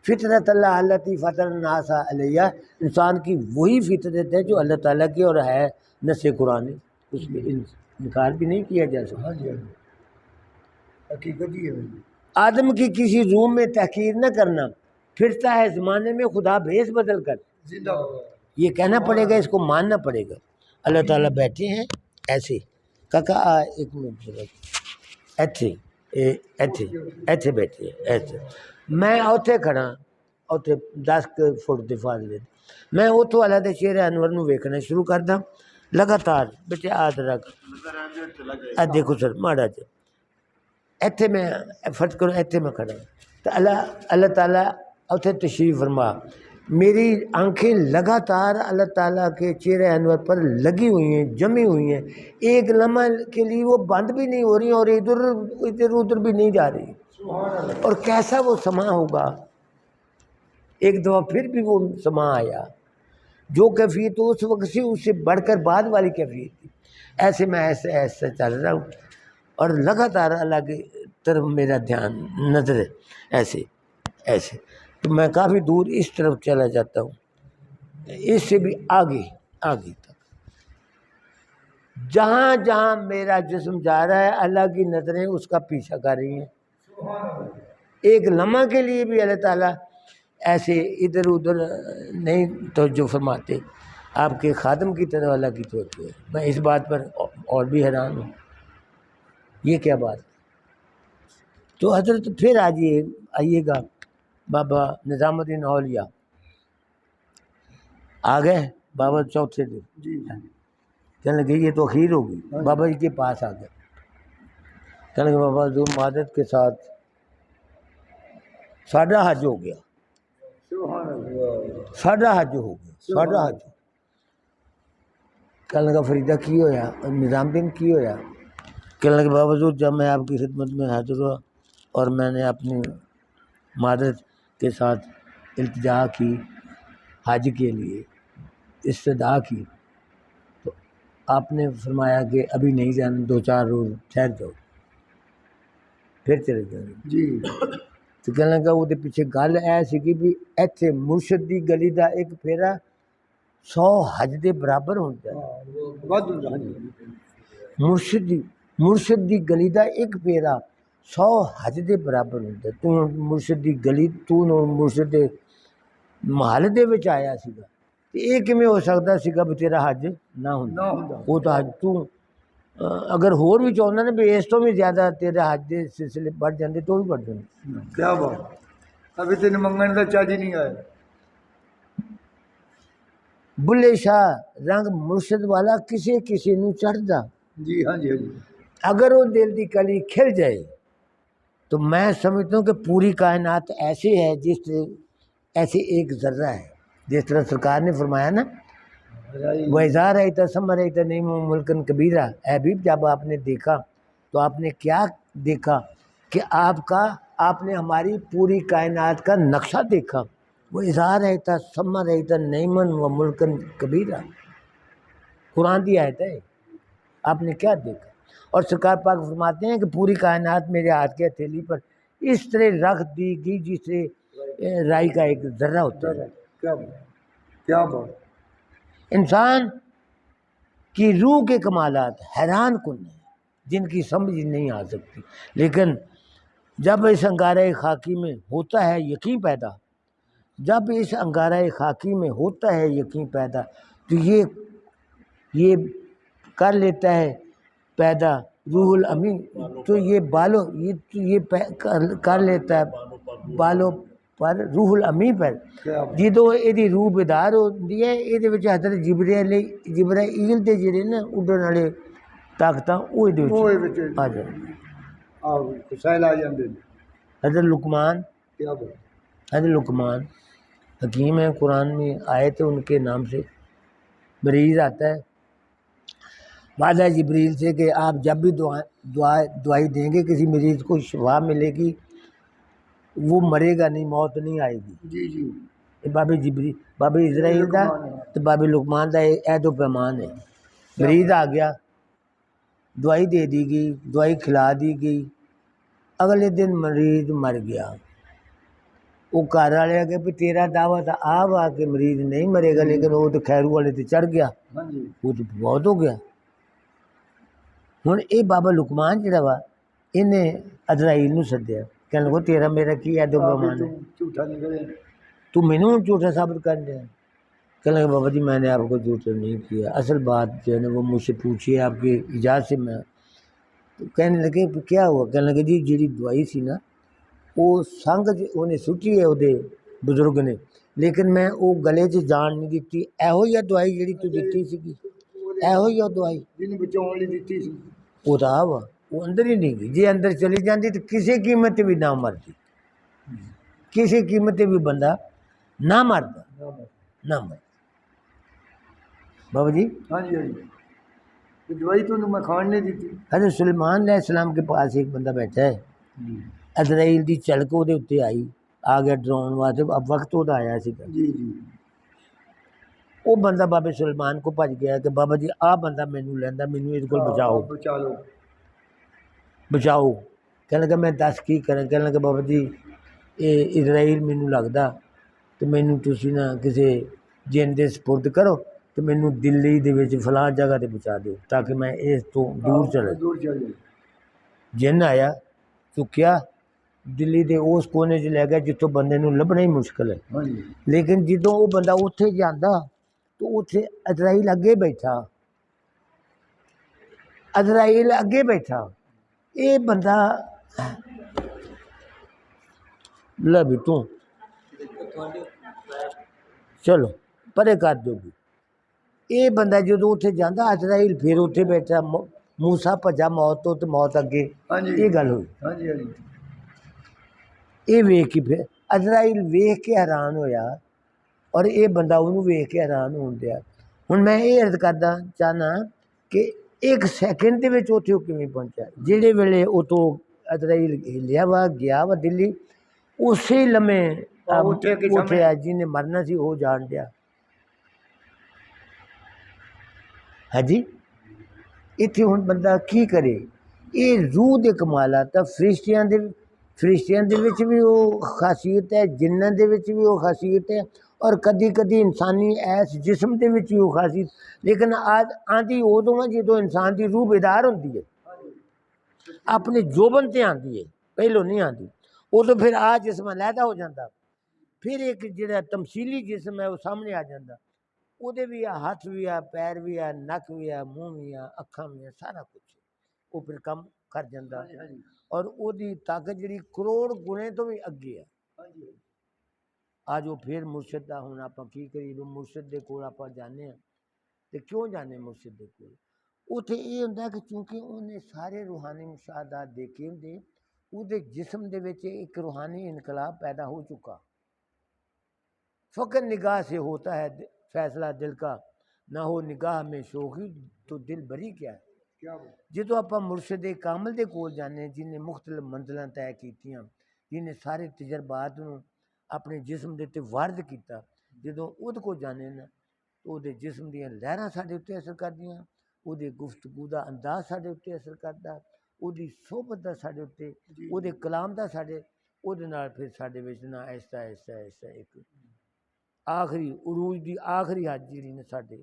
فطرت اللہ التی فطر الناس علیہ، انسان کی وہی فطرت ہے جو اللہ تعالیٰ کی اور ہے نص قرآن، اس میں انکار بھی نہیں کیا جا سکتا۔ ہاں جی، ہاں جی، حقیقت ہی ہے، آدم کی کسی روم میں تحقیر نہ کرنا، پھرتا ہے زمانے میں خدا بھیس بدل کر، زندہ ہو، یہ کہنا پڑے گا، اس کو ماننا پڑے گا۔ اللہ تعالیٰ بیٹھے ہیں ایسے، کاکا ایک منٹ ایتھے ایتھے ایتھے بیٹھے ایتھے، میں اوتھے کھڑا، اوتھے 10 فٹ دے فاصلے، میں اوتھوں اللہ دے شیر انور نو ویکھنا شروع کردا لگاتار، بیٹے ہاتھ رکھ، دیکھو سر ماڑا جا ایتھے میں فرض کرو ایتھے میں کھڑا، تو اللہ تعالیٰ اوتھے تشریف فرما، میری آنکھیں لگاتار اللہ تعالیٰ کے چہرے انور پر لگی ہوئی ہیں، جمی ہوئی ہیں، ایک لمحہ کے لیے وہ بند بھی نہیں ہو رہی اور ادھر بھی نہیں جا رہی۔ اور کیسا وہ سما ہوگا، ایک دفعہ پھر بھی وہ سما آیا، جو کیفیت اس وقت سے اس سے بڑھ کر بعد والی کیفیت تھی. ایسے میں ایسے ایسے چل رہا ہوں اور لگاتار اللہ کی طرف میرا دھیان نظر ہے ایسے ایسے. تو میں کافی دور اس طرف چلا جاتا ہوں، اس سے بھی آگے آگے تک. جہاں جہاں میرا جسم جا رہا ہے اللہ کی نظریں اس کا پیچھا کر رہی ہیں. ایک لمحہ کے لیے بھی اللہ تعالیٰ ایسے ادھر ادھر نہیں توجہ فرماتے. آپ کے خادم کی طرح اللہ کی توجہ ہے. میں اس بات پر اور بھی حیران ہوں، یہ کیا بات. تو حضرت پھر آئیے گا بابا نظام الدین اولیاء آ گئے. بابا چوتھے دن جی کہنے لگے یہ تو اخیر ہوگی. بابا جی کے پاس آ گئے، کہنے لگے بابا حضور مادت کے ساتھ ساڈا حج ہو گیا. سبحان اللہ. ساڈا حج ہو گیا، ساڈا حج. کہنے لگا فریدہ کی ہویا، نظام الدین کی ہویا. کہنے لگے بابا حضور جب میں آپ کی خدمت میں حاضر ہوا اور میں نے اپنی مادت کے ساتھ التجا کی حج کے لیے، استدعا کی، تو آپ نے فرمایا کہ ابھی نہیں جانا، 2-4 روز ٹھہر جاؤ پھر چلے جاؤ. جی تو کہنے لگا وہ پیچھے گل سی کہ بھی ایتھے مرشد دی گلی دا ایک پھیرا 100 حج دے برابر ہوتا ہے. ود مرشد دی گلی دا ایک پھیرا 100 حج دے برابر ہوتا ہے. تو مرشد دی گلی تو مرشد دے محل دے وچ آیا سیگا، یہ کیویں ہو سکتا سیگا بھی تیرا حج نہ ہوندا. وہ تو حج تو اگر ہور بھی چاہتا نا بھی اس تو بھی زیادہ تیرے حج دے سلسلے بڑھ جاندے تو بھی بڑھ جاندے. کیا بات. ابھی تین منگن کا چاج ہی نہیں آیا. بلے شاہ رنگ مرشد والا کسے کسے نو چڑھدا. جی ہاں جی ہاں جی. اگر وہ دل دی کلی کھل جائے تو میں سمجھتا ہوں کہ پوری کائنات ایسے ہے جس طرح ایسے ایک ذرہ ہے. جس طرح سرکار نے فرمایا نا وہ اظہار ہے تسمر ہے نہیں ملکن کبیرہ. اے حبیب جب آپ نے دیکھا تو آپ نے کیا دیکھا کہ آپ نے ہماری پوری کائنات کا نقشہ دیکھا. وہ اظہار ہے تسمر ہے نیمن و ملکن کبیرہ. قرآن دی آیت ہے. آپ نے کیا دیکھا؟ اور سرکار پاک فرماتے ہیں کہ پوری کائنات میرے ہاتھ کی ہتھیلی پر اس طرح رکھ دی گئی جس طرح رائی کا ایک ذرہ ہوتا ہے. کیا بات. انسان کی روح کے کمالات حیران کن ہیں جن کی سمجھ نہیں آ سکتی. لیکن جب اس انگارہ خاکی میں ہوتا ہے یقین پیدا، جب اس انگارہ خاکی میں ہوتا ہے یقین پیدا تو یہ کر لیتا ہے پیدا روح الامین. تو یہ کر لیتا ہے بالوں پر روح الامین پر. جدوں یہ روح بیدار ہوتی ہے یہ حضرت جبرائیل دے جڑے نا اڈن والے طاقت وہ آ جائے. حضرت لقمان حضرت لقمان حکیم ہیں، قرآن میں آئے تھے ان کے نام سے. مریض آتا ہے وعدہ جبریل سے کہ آپ جب بھی دعائی دیں گے کسی مریض کو شفا ملے گی، وہ مرے گا نہیں، موت نہیں آئے گی. جی جی. بابے اسرائیل کا تو بابے لقمان کا عہد و پیمان ہے. مریض آ گیا، دوائی دے دی گئی، دوائی کھلا دی گئی، اگلے دن مریض مر گیا. وہ گھر والے کہ بھی تیرا دعویٰ تھا آ کے مریض نہیں مرے گا، لیکن وہ تو خیرو والے تے چڑھ گیا، وہ تو بہت ہو گیا. ہوں یہ بابا لقمان جڑا وا انہیں عزرائیل نو سدیا، کہنے لگو تیرا میرا کی عہد و پیمان ہے، تو مینوں جھوٹا ثابت کر دیا. کہنے لگے بابا جی میں نے آپ کو جھوٹا نہیں کیا، اصل بات جو ہے نا وہ مجھ سے پوچھیے آپ کی اجازت سے. میں تو کہنے لگے کیا ہوا؟ کہنے لگے جی جیڑی دوائی سی نا وہ سنگ انہیں سٹی ہے وہ بزرگ نے، لیکن میں وہ گلے چ جان نہیں دیتی. ایہو ہی دوائی جیڑی تو دیتی سی ایہو ہی دوائی وہ رہا وا، وہ اندر ہی نہیں گئی. جی اندر چلی جاتی تو کسی قیمت بھی نہ مرتی، کسی قیمت بھی بندہ نہ مرتا نہ مرتا. بابا جی ہاں جی ہاں جی. دوائی تو میں کھان نہیں دیتی. حضرت سلیمان علیہ السلام کے پاس ایک بندہ بیٹھا ہے، عزرائیل دی چلک وہ اتنے آئی، آ گیا ڈراؤن واسطے. اب وقت وہ آیا سی. جی جی. وہ بندہ بابے سلیمان کو بھج گیا کہ بابا جی آ بندہ مینوں لیندا مینوں اس کو بچاؤ بچا لو بچاؤ کہنے لگا میں دس کی کریں کہنے لگا بابا جی یہ اسرائیل مینوں لگدا تو مینوں تسی نہ کسے جن دے سپرد کرو تو مینوں دلی دے وچ فلاں جگہ تے پہنچا دیو تاکہ میں اس تو دور چلا دور چلے جن آیا چکیا دلی دے اس کونے چ لے گیا جتوں بندے نوں لبھنا ہی مشکل ہے ہاں جی لیکن جدوں وہ بندہ اتھے جاندا تو اتھے عزرائیل اگے بیٹھا عزرائیل اگے بیٹھا یہ بندہ لے بھی تو چلو پرے کر دو گی یہ بندہ جدوں اتھے جاندا عزرائیل پھر اتھے بیٹھا موسیٰ بھجا موت تو موت اگے ہاں جی یہ گل ہوئی ہاں جی ہاں جی یہ ویخ کے پھر عزرائیل ویخ کے حیران ہویا اور یہ بندہ انہوں ویخ کے حیران ہون دیا ہن میں یہ عرض کردا چاہنا کہ ایک سیکنڈ دے وچ اتھے کیویں پہنچا جہڑے ویلے اتوں عزرائیل ہلیا وا گیا وا دلی اسی لمحے اتھے جن نے مرنا سی وہ جان دیا ہاں جی اتنے ہوں بندہ کی کرے یہ روح دے کمالات فرشتیاں دے وچ بھی وہ خاصیت ہے جناں دے وچ بھی وہ خاصیت ہے اور کدی کدی انسانی ایس جسم دے وچ بھی وہ خاصیت لیکن آندھی ادوں ہے جدوں انسان دی روح بیدار ہوندی ہے اپنے جوبن تے آندی ہے پہلو نہیں آندی ادو پھر جسم علیحدہ ہو جاتا پھر ایک جڑا تمثیلی جسم ہے وہ سامنے آ جاتا وہ بھی ہے ہاتھ بھی ہے پیر بھی ہے نک بھی ہے منہ بھی ہے اکھاں بھی ہے سارا کچھ وہ پھر کم کر جاتا اور وہ طاقت جڑی کروڑ گنے تو بھی اگے ہے آج وہ پھر مرشد کا ہوں آپ کی کریے مرشد دے کول آپ جانے ہیں تو کیوں جانے مرشد دے کول اتنے یہ ہوتا ہے کہ چونکہ انہیں سارے روحانی مشاہدات دیکھے ہوں وہ جسم دے وچ ایک روحانی انقلاب پیدا ہو چکا فقط نگاہ سے ہوتا ہے فیصلہ دل کا نہ ہو نگاہ میں شوخی تو دل بری کیا ہے جدو آپ مرشد کامل دے کول جانے جن نے مختلف منزلاں طے کیتیاں جن نے سارے تجربات نو اپنے جسم دے تے وارد کیتا جدو اد کو جانے نا تو وہ جسم دیاں لہراں ساڈے اتنے اثر کردیاں وہ گفتگو دا انداز ساڈے اتنے اثر کردا وہ صحبت دا ساڈے اتنے وہ کلام دا ساڈے وہ پھر ساڈے وچ نا آہستہ آہستہ آہستہ ایک آخری عروج دی آخری حاضری نے ساڈے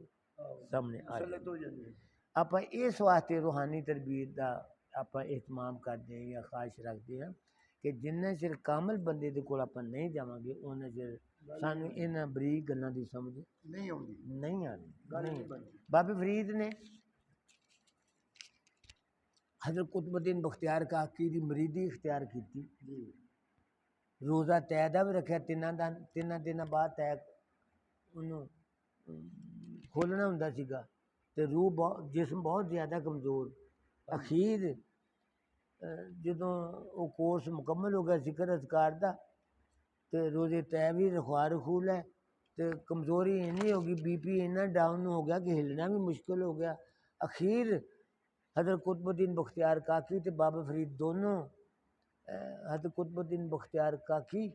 سامنے آ جائے آپ اس واسطے روحانی تربیت دا آپ اہتمام کرتے ہیں یا خواہش رکھتے ہیں کہ جنہیں چر کامل بندے دے کول آپ نہیں جاواں گے انہیں چر سانو انہاں بریک گلاں دی سمجھ نہیں آنی بابے فرید نے حضرت قطب الدین بختیار کاکی دی مریدی اختیار کی روزہ طے دا بھی رکھا تیناں دناں بعد طے انہوں کھولنا ہوندا سیگا تے روح جسم بہت زیادہ کمزور اخیر جدوں وہ کورس مکمل ہو گیا ذکر اذکار دا تے روزے طے بھی رکھوا رکھول ہے تے کمزوری اینی ہو گئی بی پی اینا ڈاؤن ہو گیا کہ ہلنا بھی مشکل ہو گیا اخیر حضرت قطب الدین بختیار کاکی تے بابا فرید دونوں حضرت قطب الدین بختیار کاکی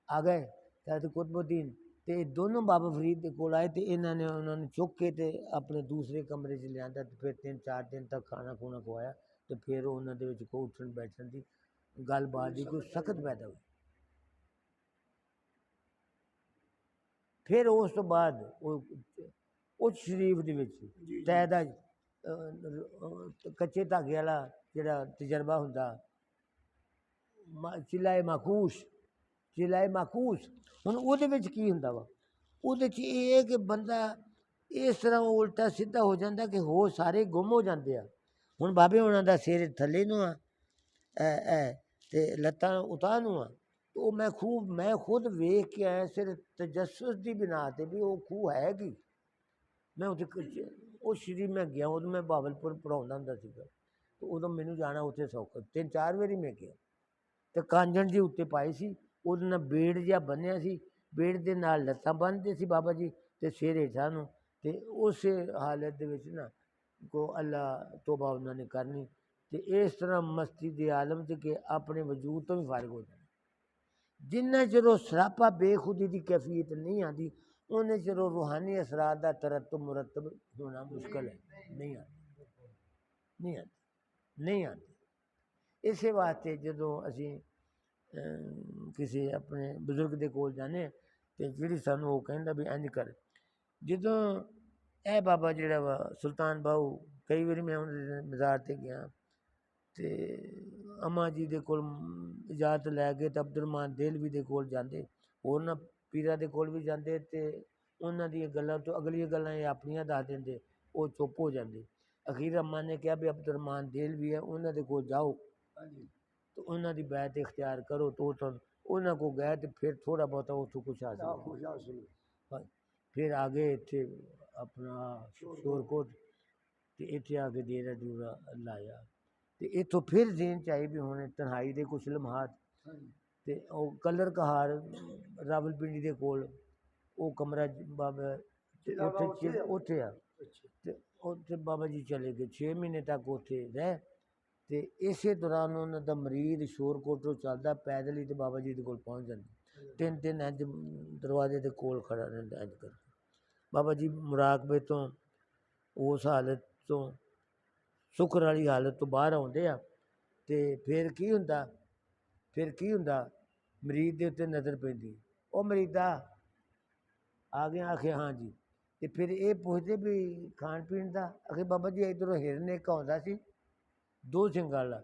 آ گئے حضرت قطب الدین تے دونوں بابا فرید دے کول آئے تے انہوں نے چک کے تے اپنے دوسرے کمرے چ لیا تے پھر 3-4 دن تک کھانا کھونا کھوایا تے پھر انہوں دے وچ کوئی اٹھن بیٹھن دی گل بات دی کوئی سخت پیدا ہوئی پھر اس تو بعد اچ شریف دے وچ طے دا کچے دھاگے والا جڑا تجربہ ہوندا چلائے ماکوس ہن او دے وچ کی ہوندا وا او دے وچ یہ ہے کہ بندہ اس طرح الٹا سیدھا ہو جاندہ کہ ہو سارے گم ہو جاندے ہیں ہن بابے ہونا دا سر تھلے نو تے لتاں اتاں نو تو میں خود ویکھ کے آیا صرف تجسس دی بنا تے بھی وہ خوہ ہے کی میں اس شریف میں گیا ادو میں بہاولپور پڑھاوندا ہوندا سیگا تو ادو مینوں جانا اتنے سوکھا 3-4 واری میں گیا تے کانجن جی اتنے پائی سی ادو نال بیڑ جہا بنیا سی بیڑ دے نال لتاں بنتے سی بابا جی تے سر ہیٹھاں نو تے اس حالت دے وچ نا کو اللہ توبہ انہوں نے کرنی تے اس طرح مستی دے عالم تے کہ اپنے وجود تو بھی فارغ ہو جانا جنہ چر وہ سراپا بے خودی دی کیفیت نہیں آتی انہیں چلو روحانی اثرات کا ترتب مرتب ہونا مشکل ہے، نہیں آتے، نہیں آتے، نہیں آتے۔ اسی واسطے جدوں اسی کسی اپنے بزرگ دے کول جانے تے جڑی سانوں وہ کہندا بھی انج کر، جدوں اے بابا جڑا وا سلطان باہو، کئی واری میں انہاں دے مزار تے گیا تے اماں جی دے کول اجازت لے کے تے عبدالرحمان دہلوی دے کول جاندے، ہورناں پیراں دے کول بھی جاندے تے انہاں دی گلاں تو اگلیاں گلاں یہ اپنیاں دس دیندے، وہ چپ ہو جاندے۔ اخیر اماں نے کہا بھی عبدالرحمان دہلوی ہے انہاں دے کول جاؤ ہاں جی تو انہاں دی بیعت اختیار کرو، تو انہاں کو گئے تے پھر تھوڑا بہتا اتوں کچھ حاصل آپ ہوا۔ خوش حاصل پھر آگے اتھے اپنا شور کوٹ تے اتھے آ کے ڈیرا ڈورا لایا تے اتھوں پھر ذہن چاہیے بھی ہونے تنہائی دے کچھ لمحات ہاں جی تے او کلر کہار راول پنڈی دے کول او کمرہ بابا تے اوتھے آ اچھا تے اوتھے بابا جی چلے گئے 6 مہینے تک اوتھے رہ تے اسی دوران انہاں دا مرید شور کوٹوں چلدا پیدل ہی تے بابا جی دے کول پہنچ جاندے، تین انج دروازے دے کول کھڑا رہندا انج کر کے۔ بابا جی مراقبے تو اس حالت تو سکر والی حالت تو باہر آوندے آ تے پھر کی ہوندا مرید دے اتنے نظر پیندی، او مریدا آ گیا، آکھے ہاں جی، تے پھر اے پوچھدے بھی کھان پین دا، آکھے بابا جی ادھروں ہرن ایک آوندا سی 2 سنگ والا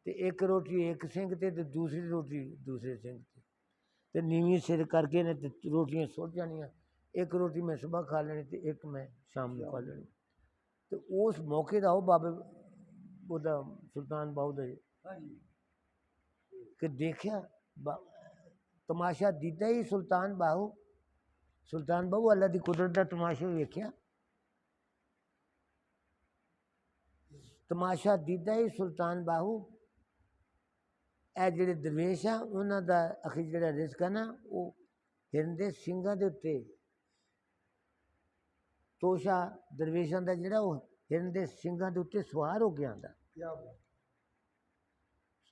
تے ایک روٹی ایک سنگ تے دوسری روٹی دوسرے سنگ تے نیویں سر کر کے نے تے روٹیاں سٹ جانیاں، ایک روٹی میں صبح کھا لینی تے ایک میں شام نوں کھا لینی۔ تو اس موقع دا وہ بابے وہ دا سلطان باہو دا ہاں جی کہ دیکھیا تماشا دیتا ہی سلطان باہو اللہ دی قدرت دا تماشا ویکھیا، تماشا دیتا ہی سلطان باہو اے جڑے درویش آ انہاں دا اخیر جڑا رزق ہے نا وہ ہرن دے سنگاں دے اتے توشا درویشاں دا جڑا وہ ہرن دے سنگاں دے اتے سوار ہو کے آندا۔ کیا بات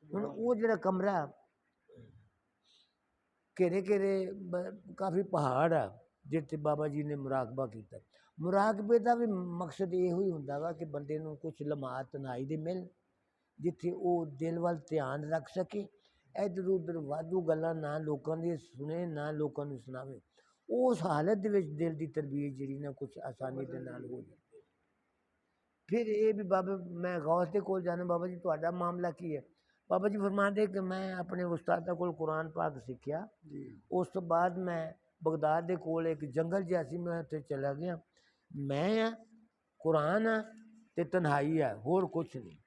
ہن وہ جڑا کمرہ گھیرے کافی پہاڑ آ جتے بابا جی نے مراقبہ کیتا۔ مراقبے دا بھی مقصد یہ ہوئی ہوندا وا کہ بندے نوں کچھ لمحات تنہائی دے مل جتھے او دل وال دھیان رکھ سکے، ادھر ادھر وادو گلاں نہ لوکاں دی سنے نہ لوکاں نوں سناوے، اس حالت دے وچ دل دی تربیت جڑی نا کچھ آسانی دے نال ہو جائے۔ پھر یہ بھی بابا میں غوث دے کول جانا، بابا جی تہاڈا معاملہ کی ہے؟ بابا جی فرماندے کہ میں اپنے استاد کول قرآن پاک سیکھیا، جی اس تو بعد میں بغداد دے کول ایک جنگل جہا سی میں اتنے چلا گیا، میں قرآن تے تنہائی ہے ہور کچھ نہیں۔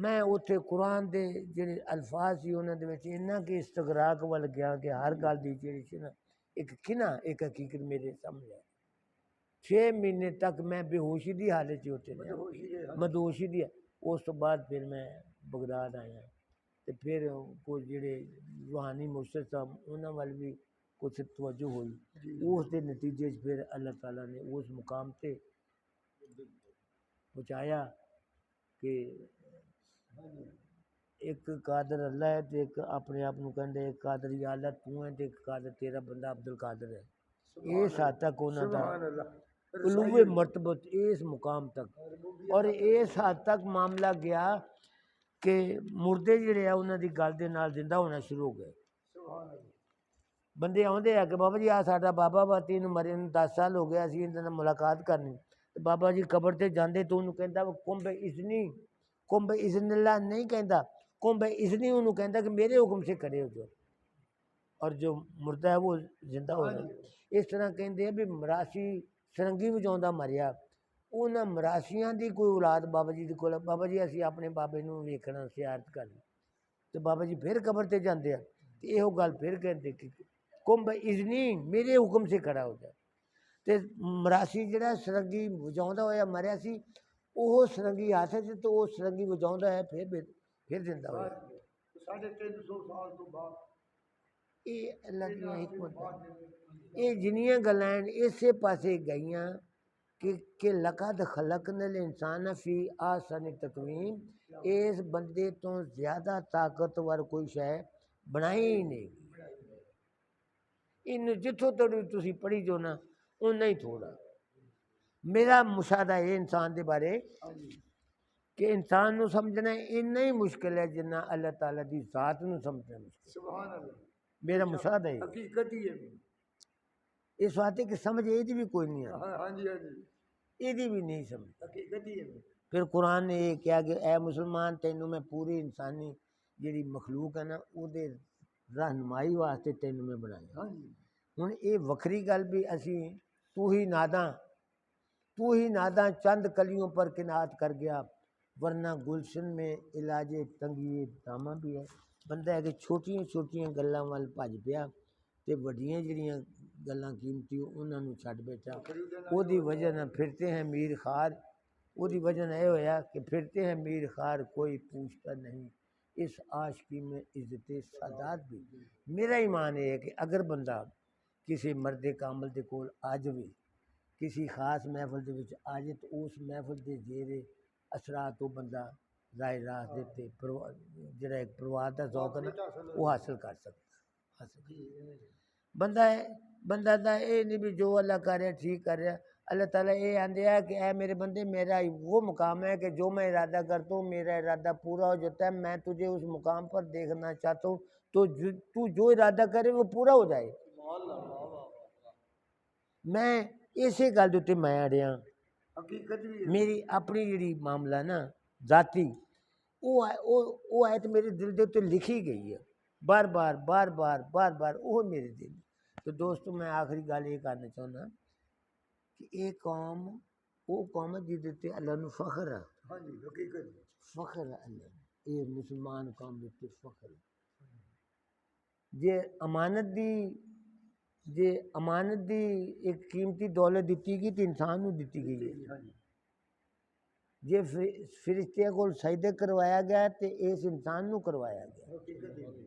میں اتنے قرآن دے جڑے الفاظ سی انہاں دے وچ اتنا کہ استغراق ول گیا کہ ہر گل دی جڑی سی نا ایک کنا ایک حقیقت میرے سامنے آئی۔ 6 مہینے تک میں بے ہوشی دی حالت چ اتنے رہا، مدہوشی دی۔ اس تو بعد پھر میں بغداد آیا تے پھر کچھ جڑے روحانی مرشد صاحب انہاں وال بھی کچھ توجہ ہوئی، اس دے نتیجے پھر اللہ تعالیٰ نے اس مقام تے پہنچایا کہ ایک قادر اللہ ہے تے ایک اپنے آپ نوں کہندے ایک قادر یا اللہ تو ہے تے ایک قادر تیرا بندہ عبد القادر ہے۔ اس حد تک انہاں دا سبحان اللہ علو مرتبت اس مقام تک، اور اس حد تک معاملہ گیا کہ مردے جڑے آ انہاں دی گل دے نال زندہ ہونا شروع ہو گئے۔ سبحان اللہ بندے آندے آ کہ بابا جی آ ساڈا بابا وا تینوں مرے نوں 10 سال ہو گیا اسی اندر ملاقات کرنی، تے بابا جی قبر تے جاندے تو انہوں کہندا کمب اذنی، کمب اذن اللہ نہیں کہندا، کمب اذنی انہوں کہندا کہ میرے حکم سے کھڑے ہو جاؤ، اور جو مردہ ہے وہ زندہ ہو رہا ہے۔ اس طرح کہندے ہیں بھی مراسی سرنگی وجاوندا مریا، انہاں مراسیاں دی کوئی اولاد بابا جی دی کول، بابا جی اسی اپنے بابے نوں ویکھنا زیارت کرنی، تے بابا جی پھر قبر تے جاندے ہیں تے یہ گل پھر کہندے کہ کمب اذنی میرے حکم سے کھڑا ہو جائے۔ تے مراسی جڑا سرنگی وجاوندا ہویا مریا سی، وہ سرنگی ہاتھ سے تو وہ سرنگی وجاوندا ہے پھر زندہ ہویا۔ 350 سال تو بعد یہ اللہ کی حکمت ہے۔ یہ جنیاں گلاں اسے پاسے گئیاں کہ لقد خلقنا الانسان فی احسن تقویم، اس بندے تو زیادہ طاقتور کوئی شے بنائی ہی نہیں۔ ان جتھوں تک تسی پڑھی جو نا اُنّا ہی تھوڑا میرا مشاہدہ ہے انسان دے بارے ہاں جی کہ انسان نو سمجھنا اتنا ہی مشکل ہے جتنا اللہ تعالیٰ دی ذات نو سمجھنا مشکل سبحان اللہ میرا مشاہدہ ہے حقیقت ہی ہے اس بات کہ سمجھ یہ بھی کوئی نہیں آتی ہاں جی ہاں جی یہ بھی نہیں سمجھ حقیقت ہی ہے پھر قرآن نے یہ کیا کہ اے مسلمان تینوں میں پوری انسانی جیڑی مخلوق ہے نا وہ دے رہنمائی واسطے تینوں میں بنایا ہاں جی ہوں یہ وکری گل بھی اسی تو ہی ناداں چند کلیوں پر کنات کر گیا ورنہ گلشن میں علاج تنگی دامہ بھی ہے بندہ ہے کہ چھوٹیاں چھوٹیاں گلاں وال بھج پیا تے وڈیاں جڑیاں گلاں قیمتی انہاں نوں چھڈ بیٹھا او دی وجہ نہ پھرتے ہیں میر خار او دی وجہ نہ یہ ہویا کہ پھرتے ہیں میر خار کوئی پوچھتا نہیں اس عاشقی میں عزت سادات بھی میرا ایمان یہ ہے کہ اگر بندہ کسی مرد کامل دے کول آ جوے کسی خاص محفل دے وچ آ جائے تو اس محفل دے جیرے اثرات وہ بندہ رائے راست دیتے جڑا ایک پروار دا ذوق ہے نا وہ حاصل کر سکتا بندہ دا اے نہیں بھی جو اللہ کر رہا ٹھیک کر رہا اللہ تعالیٰ یہ آندے ہے کہ اے میرے بندے میرا وہ مقام ہے کہ جو میں ارادہ کرتا ہوں میرا ارادہ پورا ہو جاتا ہے میں تجھے اس مقام پر دیکھنا چاہتا ہوں تو جو ارادہ کرے وہ پورا ہو جائے میں اسی گل دے میں اڑیا حقیقت بھی ہے میری اپنی جڑی معاملہ نا ذاتی وہ آیت میرے دل دے تے لکھی گئی ہے بار بار وہ میرے دل تو دوستو میں آخری گل یہ کرنا چاہنا کہ یہ قوم وہ قوم ہے جس تے اللہ نو فخر ہے ہاں جی حقیقت فخر ہے اللہ نو یہ مسلمان قوم دے فخر جے امانت دی ایک قیمتی دولت دیتی گئی تو انسان نو دیتی گئی ہے ہاں جی جے فرشتیاں کو سجدے کروایا گیا تو اس انسان نو کروایا گیا حقیقت ہی ہے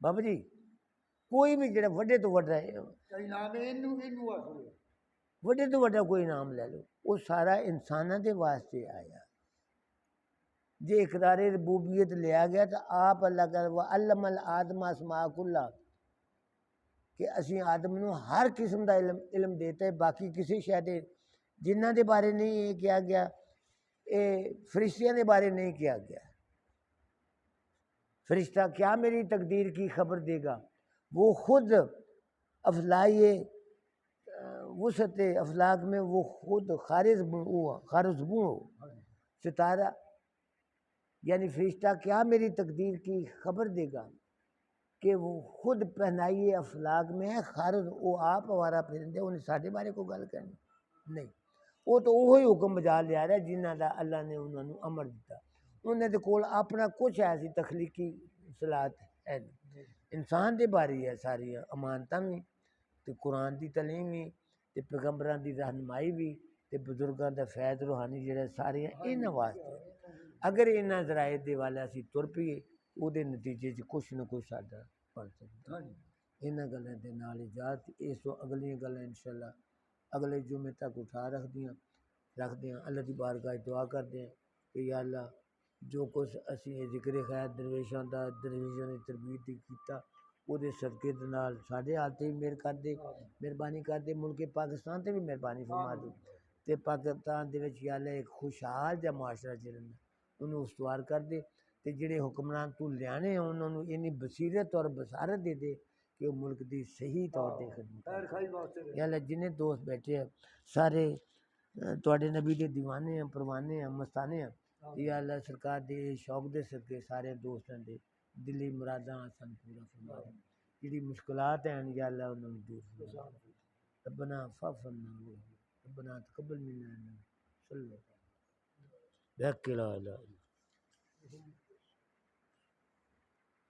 بابا جی کوئی بھی جڑا وڈے تو وڈا ہے انعام اینو حاصل ہے وڈے تو وڈا کوئی نام لے لو وہ سارا انساناں دے واسطے آیا جے اقرار ربوبیت لیا گیا تو آپ اللہ کا وعلم الآدم اسماء کلھا کہ اسی آدم نو ہر قسم دا علم دیتا ہے باقی کسی شے دے جنہاں دے بارے نہیں یہ کیا گیا اے فرشتیاں دے بارے نہیں کیا گیا فرشتہ کیا میری تقدیر کی خبر دے گا وہ خود افلائی وسعت افلاق میں وہ خود خارج بو ستارہ یعنی فرشتہ کیا میری تقدیر کی خبر دے گا کہ وہ خود پہنائیے افلاق میں ہے خارج وہ آپ ہمارا پھرندے انہیں ساڈے بارے کو گل کرنی نہیں وہ تو وہی حکم بجا لیا رہا جنہاں دا اللہ نے انہوں نے امر دیتا انہیں دے کول اپنا کچھ ایسی تخلیقی صلاحت ہے نہیں انسان دے باری ہے ساری امانتاں بھی تے قرآن دی تعلیم بھی تے پیغمبراں دی رہنمائی بھی تے بزرگاں دا فیض روحانی جڑا سارے انہاں واسطے اگر انہاں ذرائع دے والے اسی تر پیے او دے نتیجے چ کچھ نہ کچھ ساڈا بن سکتا انہاں گلاں دے نال اجازت اس تو اگلیاں گلاں انشاءاللہ اگلے جمعے تک اٹھا رکھ دیاں اللہ دی بارگاہ دعا کردے ہیں کہ یا اللہ جو کچھ اسی ذکر خیر درویشاں دا درویشاں دی تربیت کیتا او دے صدقے دے نال ساڈے حال تے مہر کر دے مہربانی کر دے ملک پاکستان تے بھی مہربانی فرما دے تے پاکستان دے وچ یا اللہ ایک خوشحال جا معاشرہ چلنا انہوں استوار کر دے تے جڑے حکمران تو لیانے ہیں انہوں نے انی بصیرت اور بصارت دے دے کہ وہ ملک دی صحیح طور تے خدمت کرے یا اللہ جنہیں دوست بیٹھے ہیں سارے تواڈے نبی دے دیوانے ہیں پروانے ہیں مستانے ہیں یا اللہ سرکار دے شوق دے صدقے سارے دوستاں دے دلی مراداں آسان پورا فرما دے جڑی مشکلات ہیں یا اللہ انہوں نے دور فرما دے ربنا فاغفر لنا ربنا تقبل منا صلی اللہ علیہ وسلم لا الہ الا اللہ